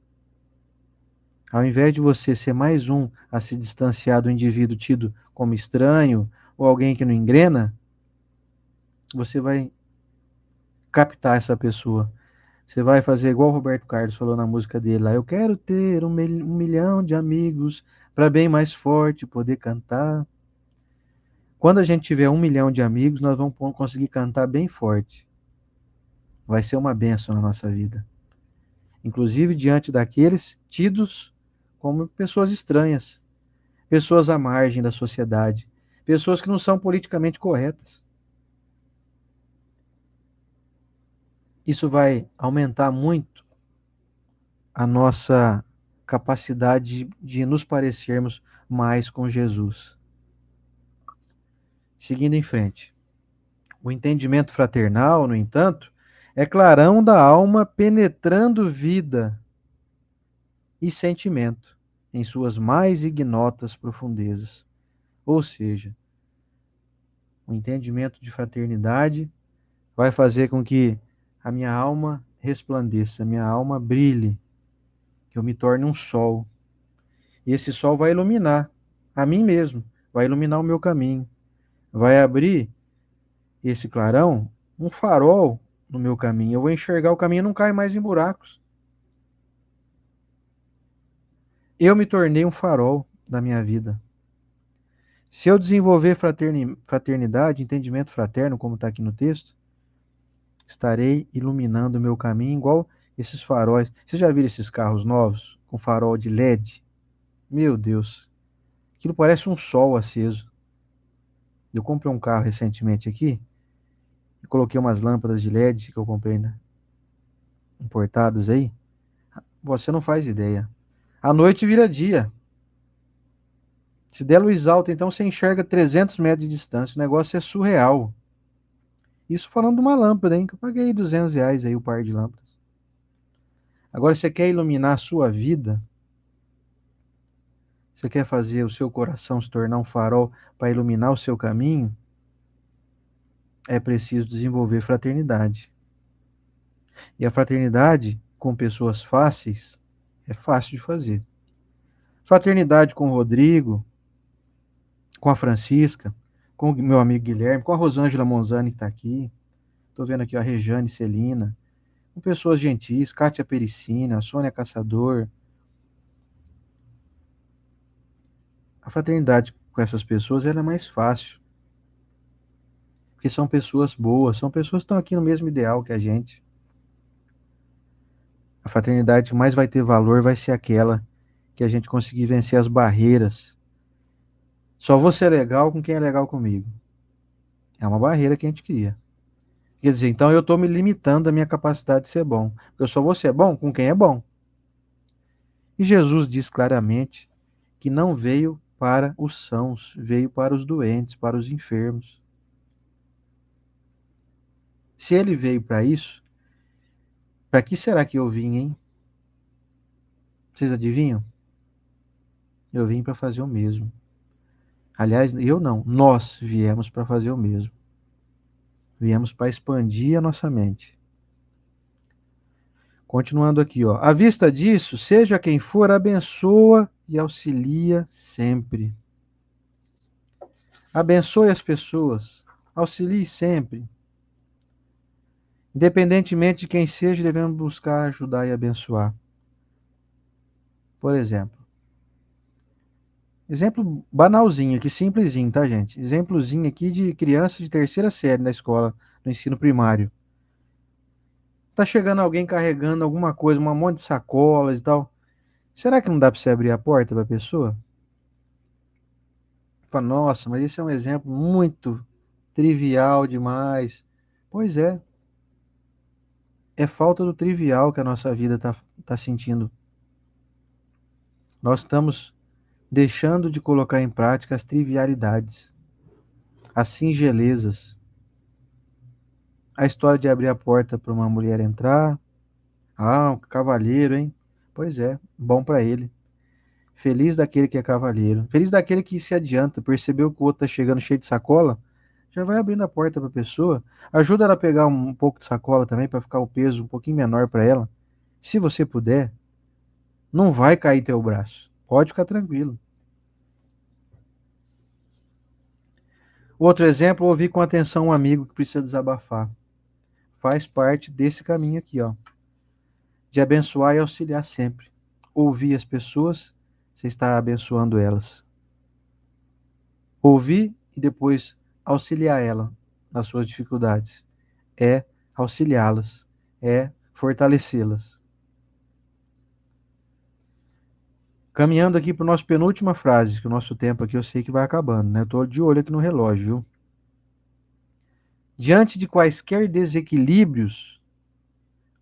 ao invés de você ser mais um a se distanciar do indivíduo tido como estranho ou alguém que não engrena, você vai captar essa pessoa. Você vai fazer igual o Roberto Carlos falou na música dele lá: eu quero ter um milhão de amigos para bem mais forte poder cantar. Quando a gente tiver 1 milhão de amigos, nós vamos conseguir cantar bem forte. Vai ser uma bênção na nossa vida. Inclusive diante daqueles tidos como pessoas estranhas, pessoas à margem da sociedade, pessoas que não são politicamente corretas. Isso vai aumentar muito a nossa capacidade de nos parecermos mais com Jesus. Seguindo em frente. O entendimento fraternal, no entanto, é clarão da alma penetrando vida e sentimento em suas mais ignotas profundezas. Ou seja, o entendimento de fraternidade vai fazer com que a minha alma resplandeça, a minha alma brilhe, que eu me torne um sol. E esse sol vai iluminar a mim mesmo, vai iluminar o meu caminho, vai abrir esse clarão, um farol no meu caminho. Eu vou enxergar o caminho e não cai mais em buracos. Eu me tornei um farol da minha vida. Se eu desenvolver fraternidade, entendimento fraterno, como está aqui no texto, estarei iluminando o meu caminho igual esses faróis. Vocês já viram esses carros novos com farol de LED? Meu Deus, aquilo parece um sol aceso. Eu comprei um carro recentemente aqui e coloquei umas lâmpadas de LED que eu comprei, né, importadas aí. Você não faz ideia. À noite vira dia. Se der luz alta, então você enxerga 300 metros de distância. O negócio é surreal. Isso falando de uma lâmpada, hein? Que eu paguei R$ 200 aí o par de lâmpadas. Agora, você quer iluminar a sua vida? Você quer fazer o seu coração se tornar um farol para iluminar o seu caminho? É preciso desenvolver fraternidade. E a fraternidade com pessoas fáceis é fácil de fazer. Fraternidade com o Rodrigo, com a Francisca, com o meu amigo Guilherme, com a Rosângela Monzani que está aqui. Estou vendo aqui a Rejane Celina, com pessoas gentis, Kátia Pericina, Sônia Caçador. A fraternidade com essas pessoas ela é mais fácil, porque são pessoas boas, são pessoas que estão aqui no mesmo ideal que a gente. A fraternidade que mais vai ter valor vai ser aquela que a gente conseguir vencer as barreiras. Só vou ser legal com quem é legal comigo. É uma barreira que a gente cria. Quer dizer, então eu estou me limitando a minha capacidade de ser bom. Porque eu só vou ser bom com quem é bom. E Jesus diz claramente que não veio para os sãos, veio para os doentes, para os enfermos. Se ele veio para isso, para que será que eu vim, hein? Vocês adivinham? Eu vim para fazer o mesmo. Aliás, eu não, nós viemos para fazer o mesmo. Viemos para expandir a nossa mente. Continuando aqui, ó. À vista disso, seja quem for, abençoa e auxilia sempre. Abençoe as pessoas, auxilie sempre. Independentemente de quem seja, devemos buscar ajudar e abençoar. Por exemplo, exemplo banalzinho aqui, simplesinho, tá, gente? Exemplozinho aqui de criança de terceira série na escola, no ensino primário. Tá chegando alguém carregando alguma coisa, um monte de sacolas e tal. Será que não dá para você abrir a porta para a pessoa? Fala, nossa, mas esse é um exemplo muito trivial demais. Pois é falta do trivial que a nossa vida tá sentindo. Nós estamos deixando de colocar em prática as trivialidades, as singelezas. A história de abrir a porta para uma mulher entrar. Ah, um cavalheiro, hein? Pois é, bom para ele. Feliz daquele que é cavalheiro. Feliz daquele que se adianta, percebeu que o outro tá chegando cheio de sacola, já vai abrindo a porta para a pessoa. Ajuda ela a pegar um pouco de sacola também para ficar o peso um pouquinho menor para ela. Se você puder, não vai cair teu braço. Pode ficar tranquilo. Outro exemplo, ouvir com atenção um amigo que precisa desabafar. Faz parte desse caminho aqui, ó, de abençoar e auxiliar sempre. Ouvir as pessoas, você está abençoando elas. Ouvir e depois auxiliar ela nas suas dificuldades. É auxiliá-las, é fortalecê-las. Caminhando aqui para a nossa penúltima frase, que o nosso tempo aqui eu sei que vai acabando, né? Estou de olho aqui no relógio, viu? Diante de quaisquer desequilíbrios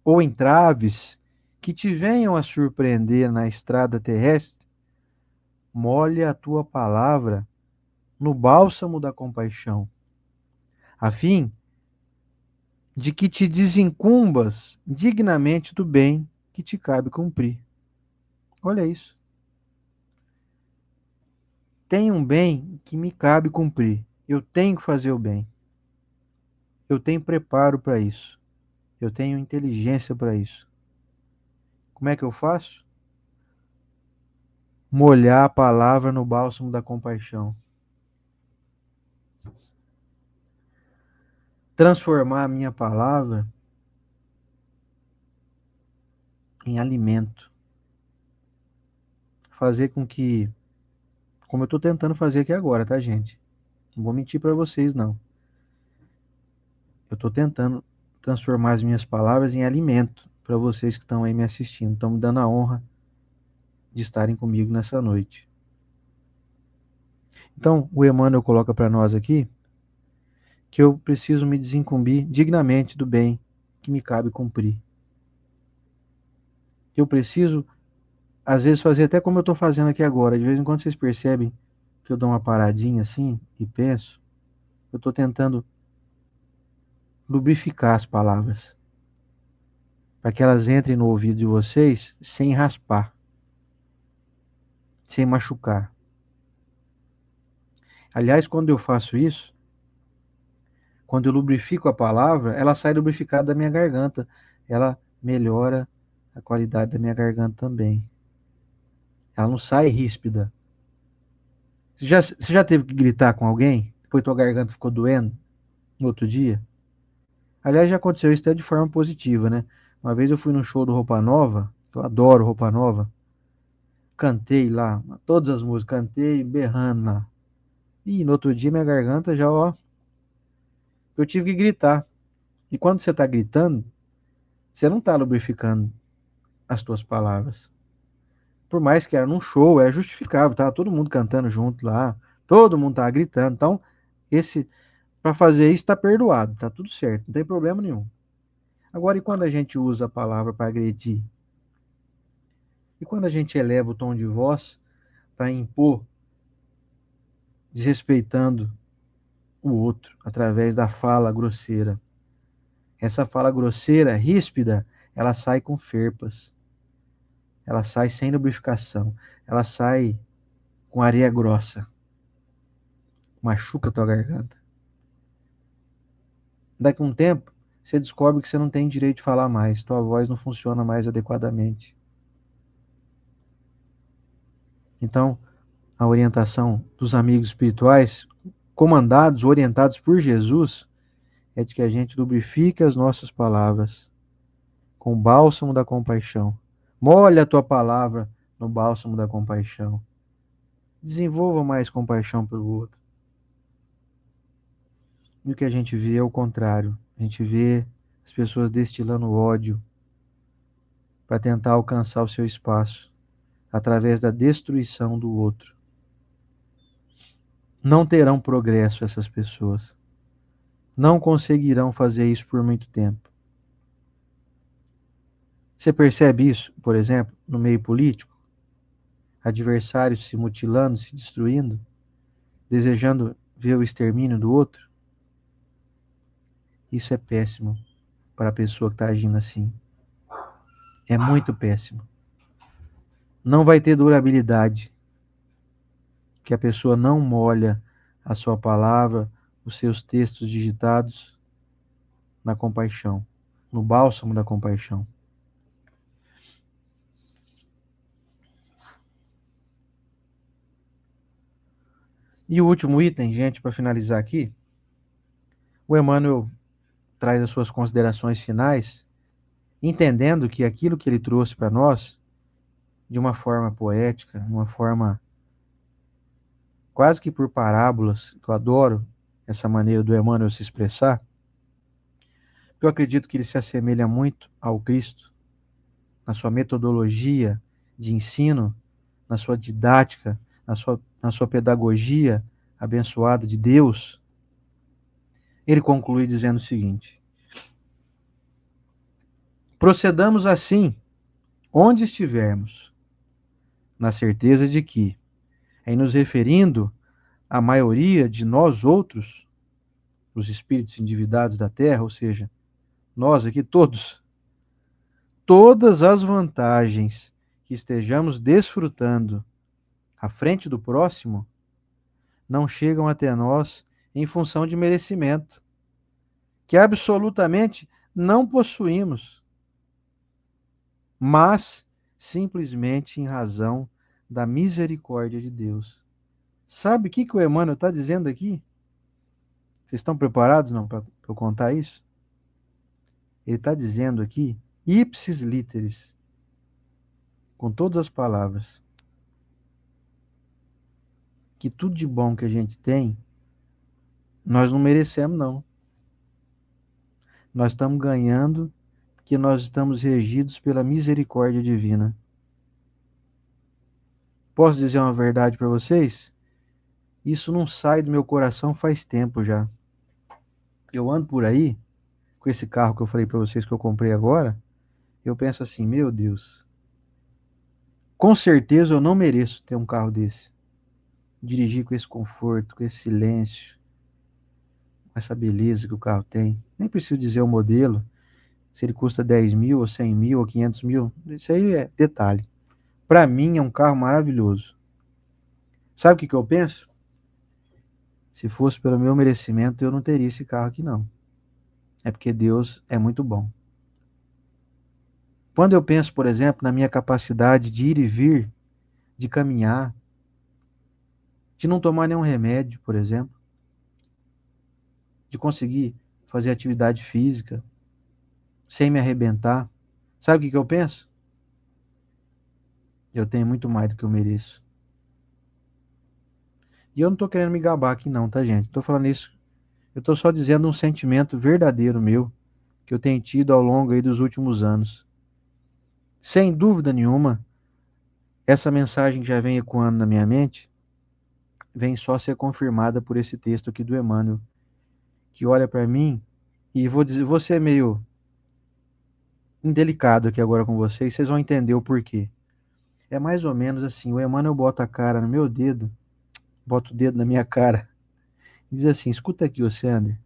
ou entraves que te venham a surpreender na estrada terrestre, molhe a tua palavra no bálsamo da compaixão, a fim de que te desincumbas dignamente do bem que te cabe cumprir. Olha isso. Tem um bem que me cabe cumprir. Eu tenho que fazer o bem. Eu tenho preparo para isso. Eu tenho inteligência para isso. Como é que eu faço? Molhar a palavra no bálsamo da compaixão. Transformar a minha palavra em alimento. Fazer com que, como eu estou tentando fazer aqui agora, tá, gente? Não vou mentir para vocês, não. Eu estou tentando transformar as minhas palavras em alimento para vocês que estão aí me assistindo. Estão me dando a honra de estarem comigo nessa noite. Então, o Emmanuel coloca para nós aqui que eu preciso me desincumbir dignamente do bem que me cabe cumprir. Eu preciso, às vezes, fazer até como eu estou fazendo aqui agora. De vez em quando vocês percebem que eu dou uma paradinha assim e penso. Eu estou tentando lubrificar as palavras para que elas entrem no ouvido de vocês sem raspar, sem machucar. Aliás, quando eu faço isso, quando eu lubrifico a palavra, ela sai lubrificada da minha garganta. Ela melhora a qualidade da minha garganta também. Ela não sai ríspida. Você já teve que gritar com alguém? Depois tua garganta ficou doendo no outro dia? Aliás, já aconteceu isso até de forma positiva, né? Uma vez eu fui num show do Roupa Nova, que eu adoro Roupa Nova. Cantei lá, todas as músicas, cantei berrando lá. E no outro dia minha garganta já, ó, eu tive que gritar. E quando você tá gritando, você não tá lubrificando as tuas palavras. Por mais que era num show, era justificável, tava todo mundo cantando junto lá, todo mundo tava gritando. Então, esse para fazer isso está perdoado, tá tudo certo, não tem problema nenhum. Agora, e quando a gente usa a palavra para agredir? E quando a gente eleva o tom de voz para impor, desrespeitando o outro através da fala grosseira? Essa fala grosseira, ríspida, ela sai com ferpas. Ela sai sem lubrificação. Ela sai com areia grossa. Machuca a tua garganta. Daqui a um tempo, você descobre que você não tem direito de falar mais. Tua voz não funciona mais adequadamente. Então, a orientação dos amigos espirituais, comandados, orientados por Jesus, é de que a gente lubrifique as nossas palavras com o bálsamo da compaixão. Molhe a tua palavra no bálsamo da compaixão. Desenvolva mais compaixão pelo outro. E o que a gente vê é o contrário. A gente vê as pessoas destilando ódio para tentar alcançar o seu espaço através da destruição do outro. Não terão progresso essas pessoas. Não conseguirão fazer isso por muito tempo. Você percebe isso, por exemplo, no meio político? Adversários se mutilando, se destruindo, desejando ver o extermínio do outro? Isso é péssimo para a pessoa que está agindo assim. É muito péssimo. Não vai ter durabilidade, que a pessoa não molha a sua palavra, os seus textos digitados na compaixão, no bálsamo da compaixão. E o último item, gente, para finalizar aqui, o Emmanuel traz as suas considerações finais, entendendo que aquilo que ele trouxe para nós, de uma forma poética, uma forma quase que por parábolas, que eu adoro essa maneira do Emmanuel se expressar, porque eu acredito que ele se assemelha muito ao Cristo, na sua metodologia de ensino, na sua didática, na sua pedagogia abençoada de Deus. Ele conclui dizendo o seguinte: procedamos assim, onde estivermos, na certeza de que, em nos referindo à maioria de nós outros, os espíritos endividados da Terra, ou seja, nós aqui todos, todas as vantagens que estejamos desfrutando à frente do próximo não chegam até nós em função de merecimento, que absolutamente não possuímos, mas simplesmente em razão da misericórdia de Deus. Sabe o que o Emmanuel está dizendo aqui? Vocês estão preparados não para eu contar isso? Ele está dizendo aqui, ipsis literis, com todas as palavras, que tudo de bom que a gente tem, nós não merecemos, não. Nós estamos ganhando porque nós estamos regidos pela misericórdia divina. Posso dizer uma verdade para vocês? Isso não sai do meu coração faz tempo já. Eu ando por aí, com esse carro que eu falei para vocês que eu comprei agora, eu penso assim, meu Deus, com certeza eu não mereço ter um carro desse. Dirigir com esse conforto, com esse silêncio, com essa beleza que o carro tem. Nem preciso dizer o modelo, se ele custa 10 mil, ou 100 mil, ou 500 mil. Isso aí é detalhe. Para mim é um carro maravilhoso. Sabe o que eu penso? Se fosse pelo meu merecimento, eu não teria esse carro aqui, não. É porque Deus é muito bom. Quando eu penso, por exemplo, na minha capacidade de ir e vir, de caminhar, de não tomar nenhum remédio, por exemplo, de conseguir fazer atividade física sem me arrebentar, sabe o que eu penso? Eu tenho muito mais do que eu mereço. E eu não estou querendo me gabar aqui não, tá, gente? Estou falando isso, eu estou só dizendo um sentimento verdadeiro meu, que eu tenho tido ao longo aí dos últimos anos. Sem dúvida nenhuma, essa mensagem que já vem ecoando na minha mente, vem só ser confirmada por esse texto aqui do Emmanuel, que olha para mim, e vou ser meio indelicado aqui agora com vocês vão entender o porquê. É mais ou menos assim, o Emmanuel bota a cara no meu dedo, bota o dedo na minha cara, e diz assim, escuta aqui, ô Sander,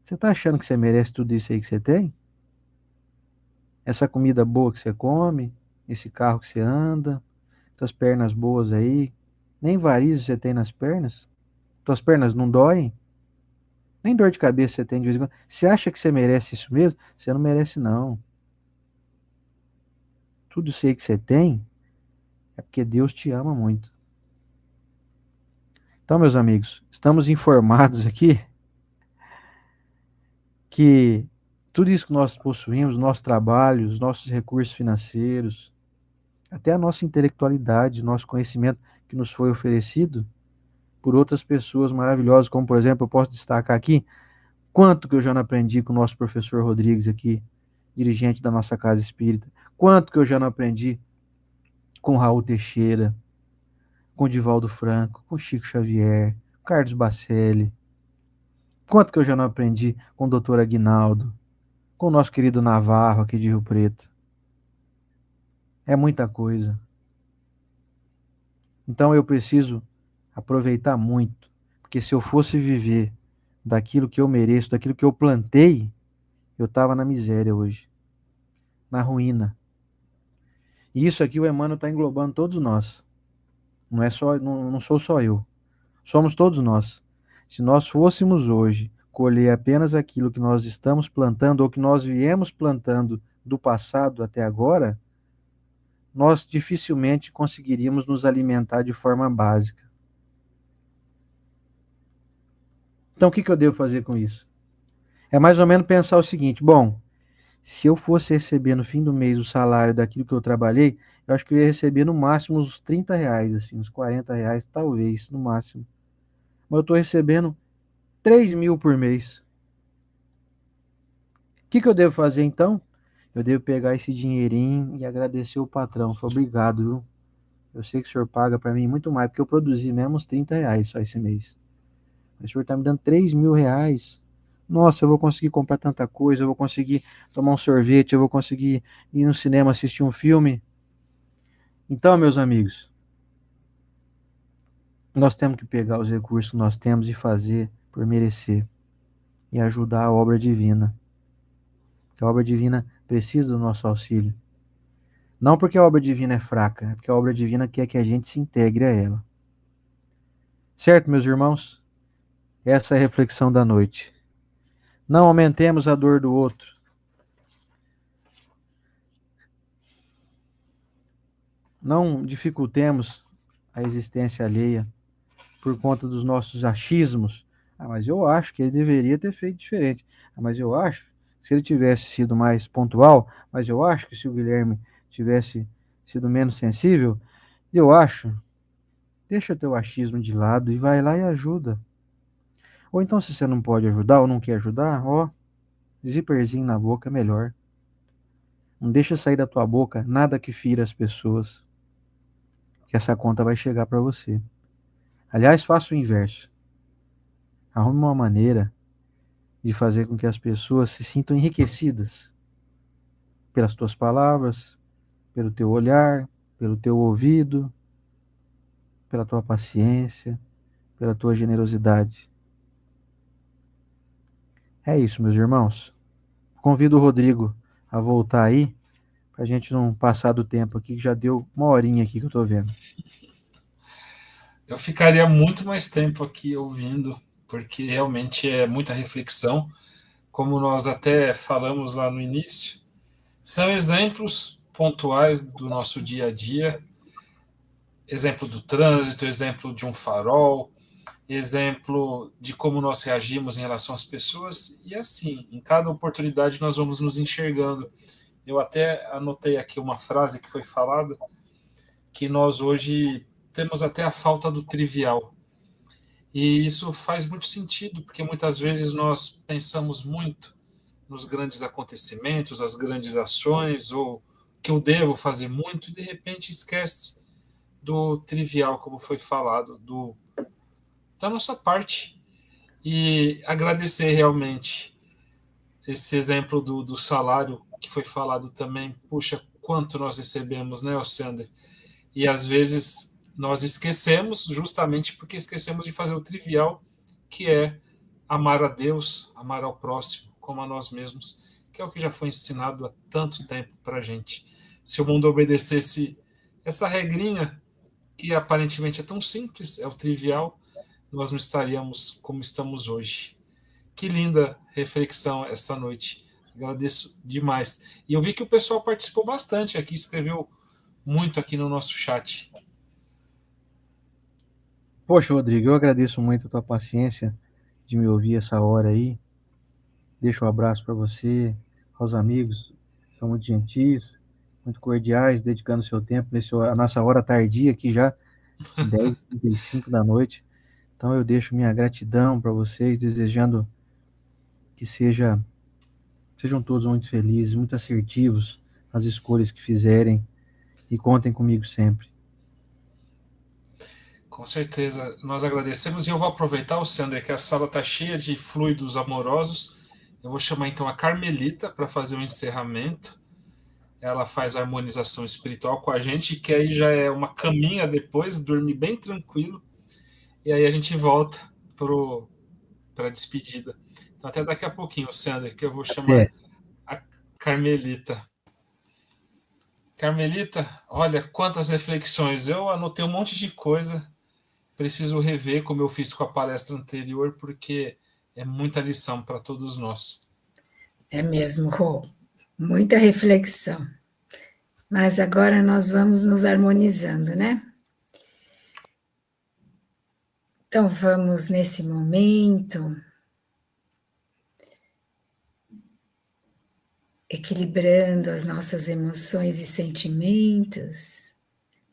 você tá achando que você merece tudo isso aí que você tem? Essa comida boa que você come, esse carro que você anda, essas pernas boas aí, nem varizes você tem nas pernas? Tuas pernas não doem? Nem dor de cabeça você tem de vez em quando. Você acha que você merece isso mesmo? Você não merece, não. Tudo isso aí que você tem é porque Deus te ama muito. Então, meus amigos, estamos informados aqui que tudo isso que nós possuímos, nosso trabalho, os nossos recursos financeiros, até a nossa intelectualidade, nosso conhecimento que nos foi oferecido por outras pessoas maravilhosas, como, por exemplo, eu posso destacar aqui quanto que eu já não aprendi com o nosso professor Rodrigues aqui, dirigente da nossa casa espírita, quanto que eu já não aprendi com Raul Teixeira, com o Divaldo Franco, com o Chico Xavier, Carlos Bacelli. Quanto que eu já não aprendi com o doutor Aguinaldo, com o nosso querido Navarro aqui de Rio Preto. É muita coisa. Então eu preciso aproveitar muito, porque se eu fosse viver daquilo que eu mereço, daquilo que eu plantei, eu estava na miséria hoje, na ruína. E isso aqui o Emmanuel está englobando todos nós. Não sou só eu. Somos todos nós. Se nós fôssemos hoje colher apenas aquilo que nós estamos plantando ou que nós viemos plantando do passado até agora, nós dificilmente conseguiríamos nos alimentar de forma básica. Então, o que eu devo fazer com isso? É mais ou menos pensar o seguinte: bom, se eu fosse receber no fim do mês o salário daquilo que eu trabalhei, eu acho que eu ia receber no máximo uns R$ 30, assim, uns R$ 40, talvez, no máximo. Mas eu estou recebendo 3.000 por mês. O que eu devo fazer então? Eu devo pegar esse dinheirinho e agradecer o patrão. Falar, obrigado, viu? Eu sei que o senhor paga para mim muito mais, porque eu produzi mesmo uns R$ 30 só esse mês. Mas o senhor está me dando R$ 3.000. Nossa, eu vou conseguir comprar tanta coisa, eu vou conseguir tomar um sorvete, eu vou conseguir ir no cinema assistir um filme. Então, meus amigos, nós temos que pegar os recursos que nós temos e fazer por merecer e ajudar a obra divina. Que a obra divina precisa do nosso auxílio. Não porque a obra divina é fraca, é porque a obra divina quer que a gente se integre a ela. Certo, meus irmãos? Essa é a reflexão da noite. Não aumentemos a dor do outro. Não dificultemos a existência alheia por conta dos nossos achismos. Mas eu acho que ele deveria ter feito diferente. Mas eu acho que se ele tivesse sido mais pontual, mas eu acho que se o Guilherme tivesse sido menos sensível, eu acho, deixa teu achismo de lado e vai lá e ajuda. Ou então, se você não pode ajudar ou não quer ajudar, ó, zíperzinho na boca é melhor. Não deixa sair da tua boca nada que fira as pessoas, que essa conta vai chegar para você. Aliás, faça o inverso. Arrume uma maneira de fazer com que as pessoas se sintam enriquecidas pelas tuas palavras, pelo teu olhar, pelo teu ouvido, pela tua paciência, pela tua generosidade. É isso, meus irmãos. Convido o Rodrigo a voltar aí, para a gente não passar do tempo aqui, que já deu uma horinha aqui que eu estou vendo. Eu ficaria muito mais tempo aqui ouvindo, porque realmente é muita reflexão, como nós até falamos lá no início. São exemplos pontuais do nosso dia a dia, exemplo do trânsito, exemplo de um farol, exemplo de como nós reagimos em relação às pessoas, e assim, em cada oportunidade nós vamos nos enxergando. Eu até anotei aqui uma frase que foi falada, que nós hoje temos até a falta do trivial. E isso faz muito sentido, porque muitas vezes nós pensamos muito nos grandes acontecimentos, as grandes ações, ou que eu devo fazer muito, e de repente esquece do trivial, como foi falado, da nossa parte. E agradecer realmente esse exemplo do salário que foi falado também. Puxa, quanto nós recebemos, né, Alcender? E às vezes nós esquecemos, justamente porque esquecemos de fazer o trivial, que é amar a Deus, amar ao próximo, como a nós mesmos, que é o que já foi ensinado há tanto tempo para a gente. Se o mundo obedecesse essa regrinha, que aparentemente é tão simples, é o trivial, nós não estaríamos como estamos hoje. Que linda reflexão essa noite. Agradeço demais. E eu vi que o pessoal participou bastante aqui, escreveu muito aqui no nosso chat. Poxa, Rodrigo, eu agradeço muito a tua paciência de me ouvir essa hora aí. Deixo um abraço para você, aos amigos, são muito gentis, muito cordiais, dedicando seu tempo a nossa hora tardia aqui já, 10h35 da noite. Então eu deixo minha gratidão para vocês, desejando que sejam todos muito felizes, muito assertivos nas escolhas que fizerem e contem comigo sempre. Com certeza, nós agradecemos e eu vou aproveitar, o Sandra, que a sala está cheia de fluidos amorosos. Eu vou chamar então a Carmelita para fazer o encerramento. Ela faz a harmonização espiritual com a gente, que aí já é uma caminha depois, dormir bem tranquilo, e aí a gente volta para a despedida. Então até daqui a pouquinho, Sandra, que eu vou chamar Até. a Carmelita. Carmelita, olha quantas reflexões. Eu anotei um monte de coisa, preciso rever como eu fiz com a palestra anterior, porque é muita lição para todos nós. É mesmo, Rô. Muita reflexão. Mas agora nós vamos nos harmonizando, né? Então vamos nesse momento equilibrando as nossas emoções e sentimentos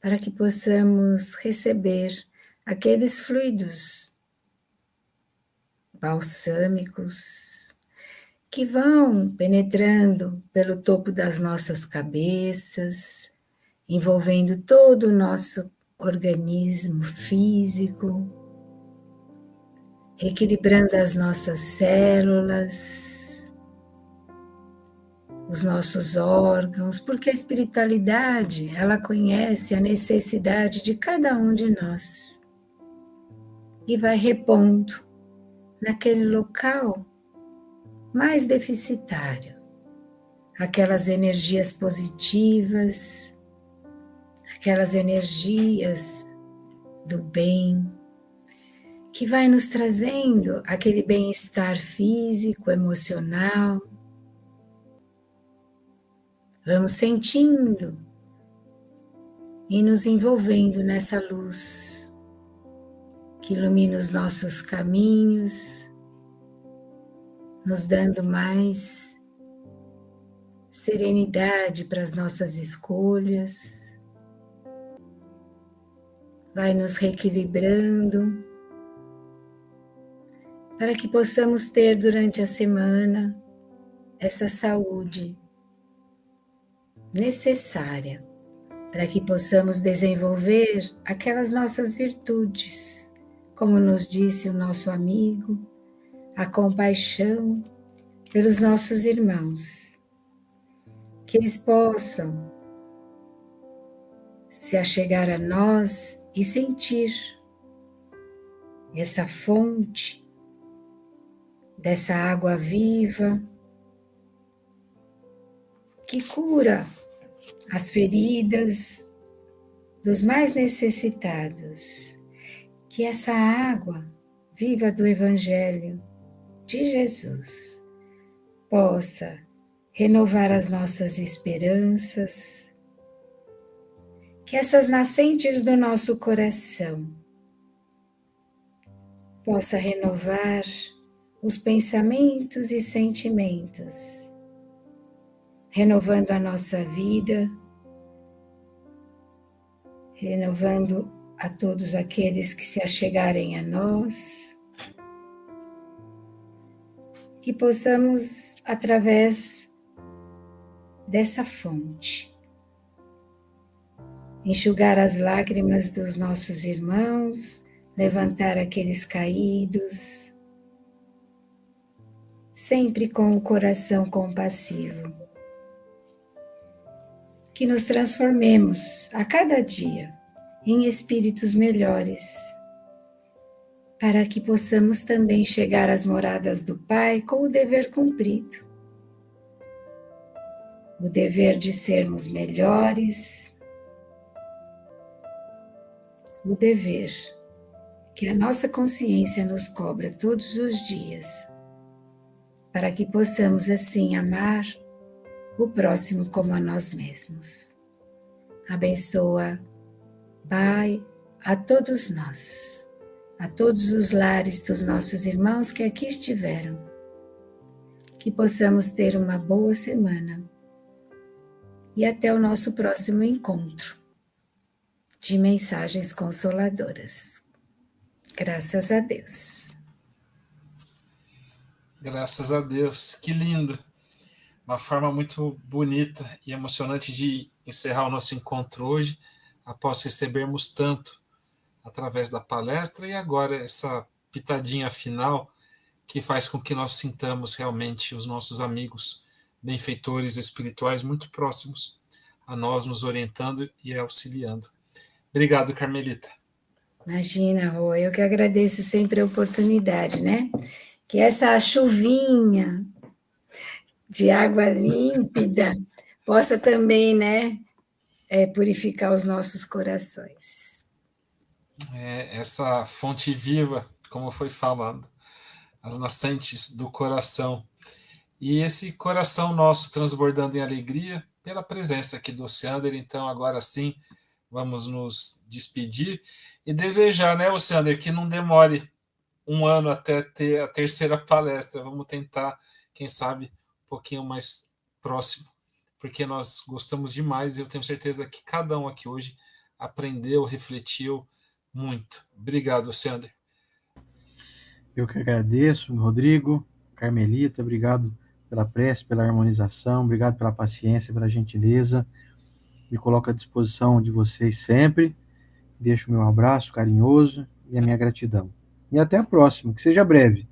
para que possamos receber aqueles fluidos balsâmicos que vão penetrando pelo topo das nossas cabeças, envolvendo todo o nosso organismo físico, reequilibrando as nossas células, os nossos órgãos, porque a espiritualidade, ela conhece a necessidade de cada um de nós e vai repondo naquele local mais deficitário, aquelas energias positivas, aquelas energias do bem, que vai nos trazendo aquele bem-estar físico, emocional. Vamos sentindo e nos envolvendo nessa luz que ilumina os nossos caminhos, nos dando mais serenidade para as nossas escolhas, vai nos reequilibrando para que possamos ter durante a semana essa saúde necessária para que possamos desenvolver aquelas nossas virtudes, como nos disse o nosso amigo, a compaixão pelos nossos irmãos, que eles possam se achegar a nós e sentir essa fonte dessa água viva que cura as feridas dos mais necessitados, que essa água viva do Evangelho de Jesus possa renovar as nossas esperanças, que essas nascentes do nosso coração possa renovar os pensamentos e sentimentos, renovando a nossa vida, renovando a todos aqueles que se achegarem a nós, que possamos, através dessa fonte, enxugar as lágrimas dos nossos irmãos, levantar aqueles caídos, sempre com o coração compassivo. Que nos transformemos a cada dia em espíritos melhores, para que possamos também chegar às moradas do Pai com o dever cumprido. O dever de sermos melhores, o dever que a nossa consciência nos cobra todos os dias, para que possamos assim amar o próximo como a nós mesmos. Abençoa, Pai, a todos nós, a todos os lares dos nossos irmãos que aqui estiveram, que possamos ter uma boa semana e até o nosso próximo encontro de mensagens consoladoras. Graças a Deus. Graças a Deus, que lindo. Uma forma muito bonita e emocionante de encerrar o nosso encontro hoje, após recebermos tanto através da palestra, e agora essa pitadinha final que faz com que nós sintamos realmente os nossos amigos benfeitores espirituais muito próximos a nós, nos orientando e auxiliando. Obrigado, Carmelita. Imagina, Rô, eu que agradeço sempre a oportunidade, né? Que essa chuvinha de água límpida possa também, né, purificar os nossos corações. Essa fonte viva, como foi falando, as nascentes do coração. E esse coração nosso transbordando em alegria pela presença aqui do Osiander. Então, agora sim, vamos nos despedir e desejar, né, Osiander, que não demore um ano até ter a terceira palestra. Vamos tentar, quem sabe, um pouquinho mais próximo, porque nós gostamos demais e eu tenho certeza que cada um aqui hoje aprendeu, refletiu muito. Obrigado, Osiander. Eu que agradeço, Rodrigo, Carmelita, obrigado pela prece, pela harmonização, obrigado pela paciência, pela gentileza. Me coloco à disposição de vocês sempre. Deixo o meu abraço carinhoso e a minha gratidão. E até a próxima, que seja breve.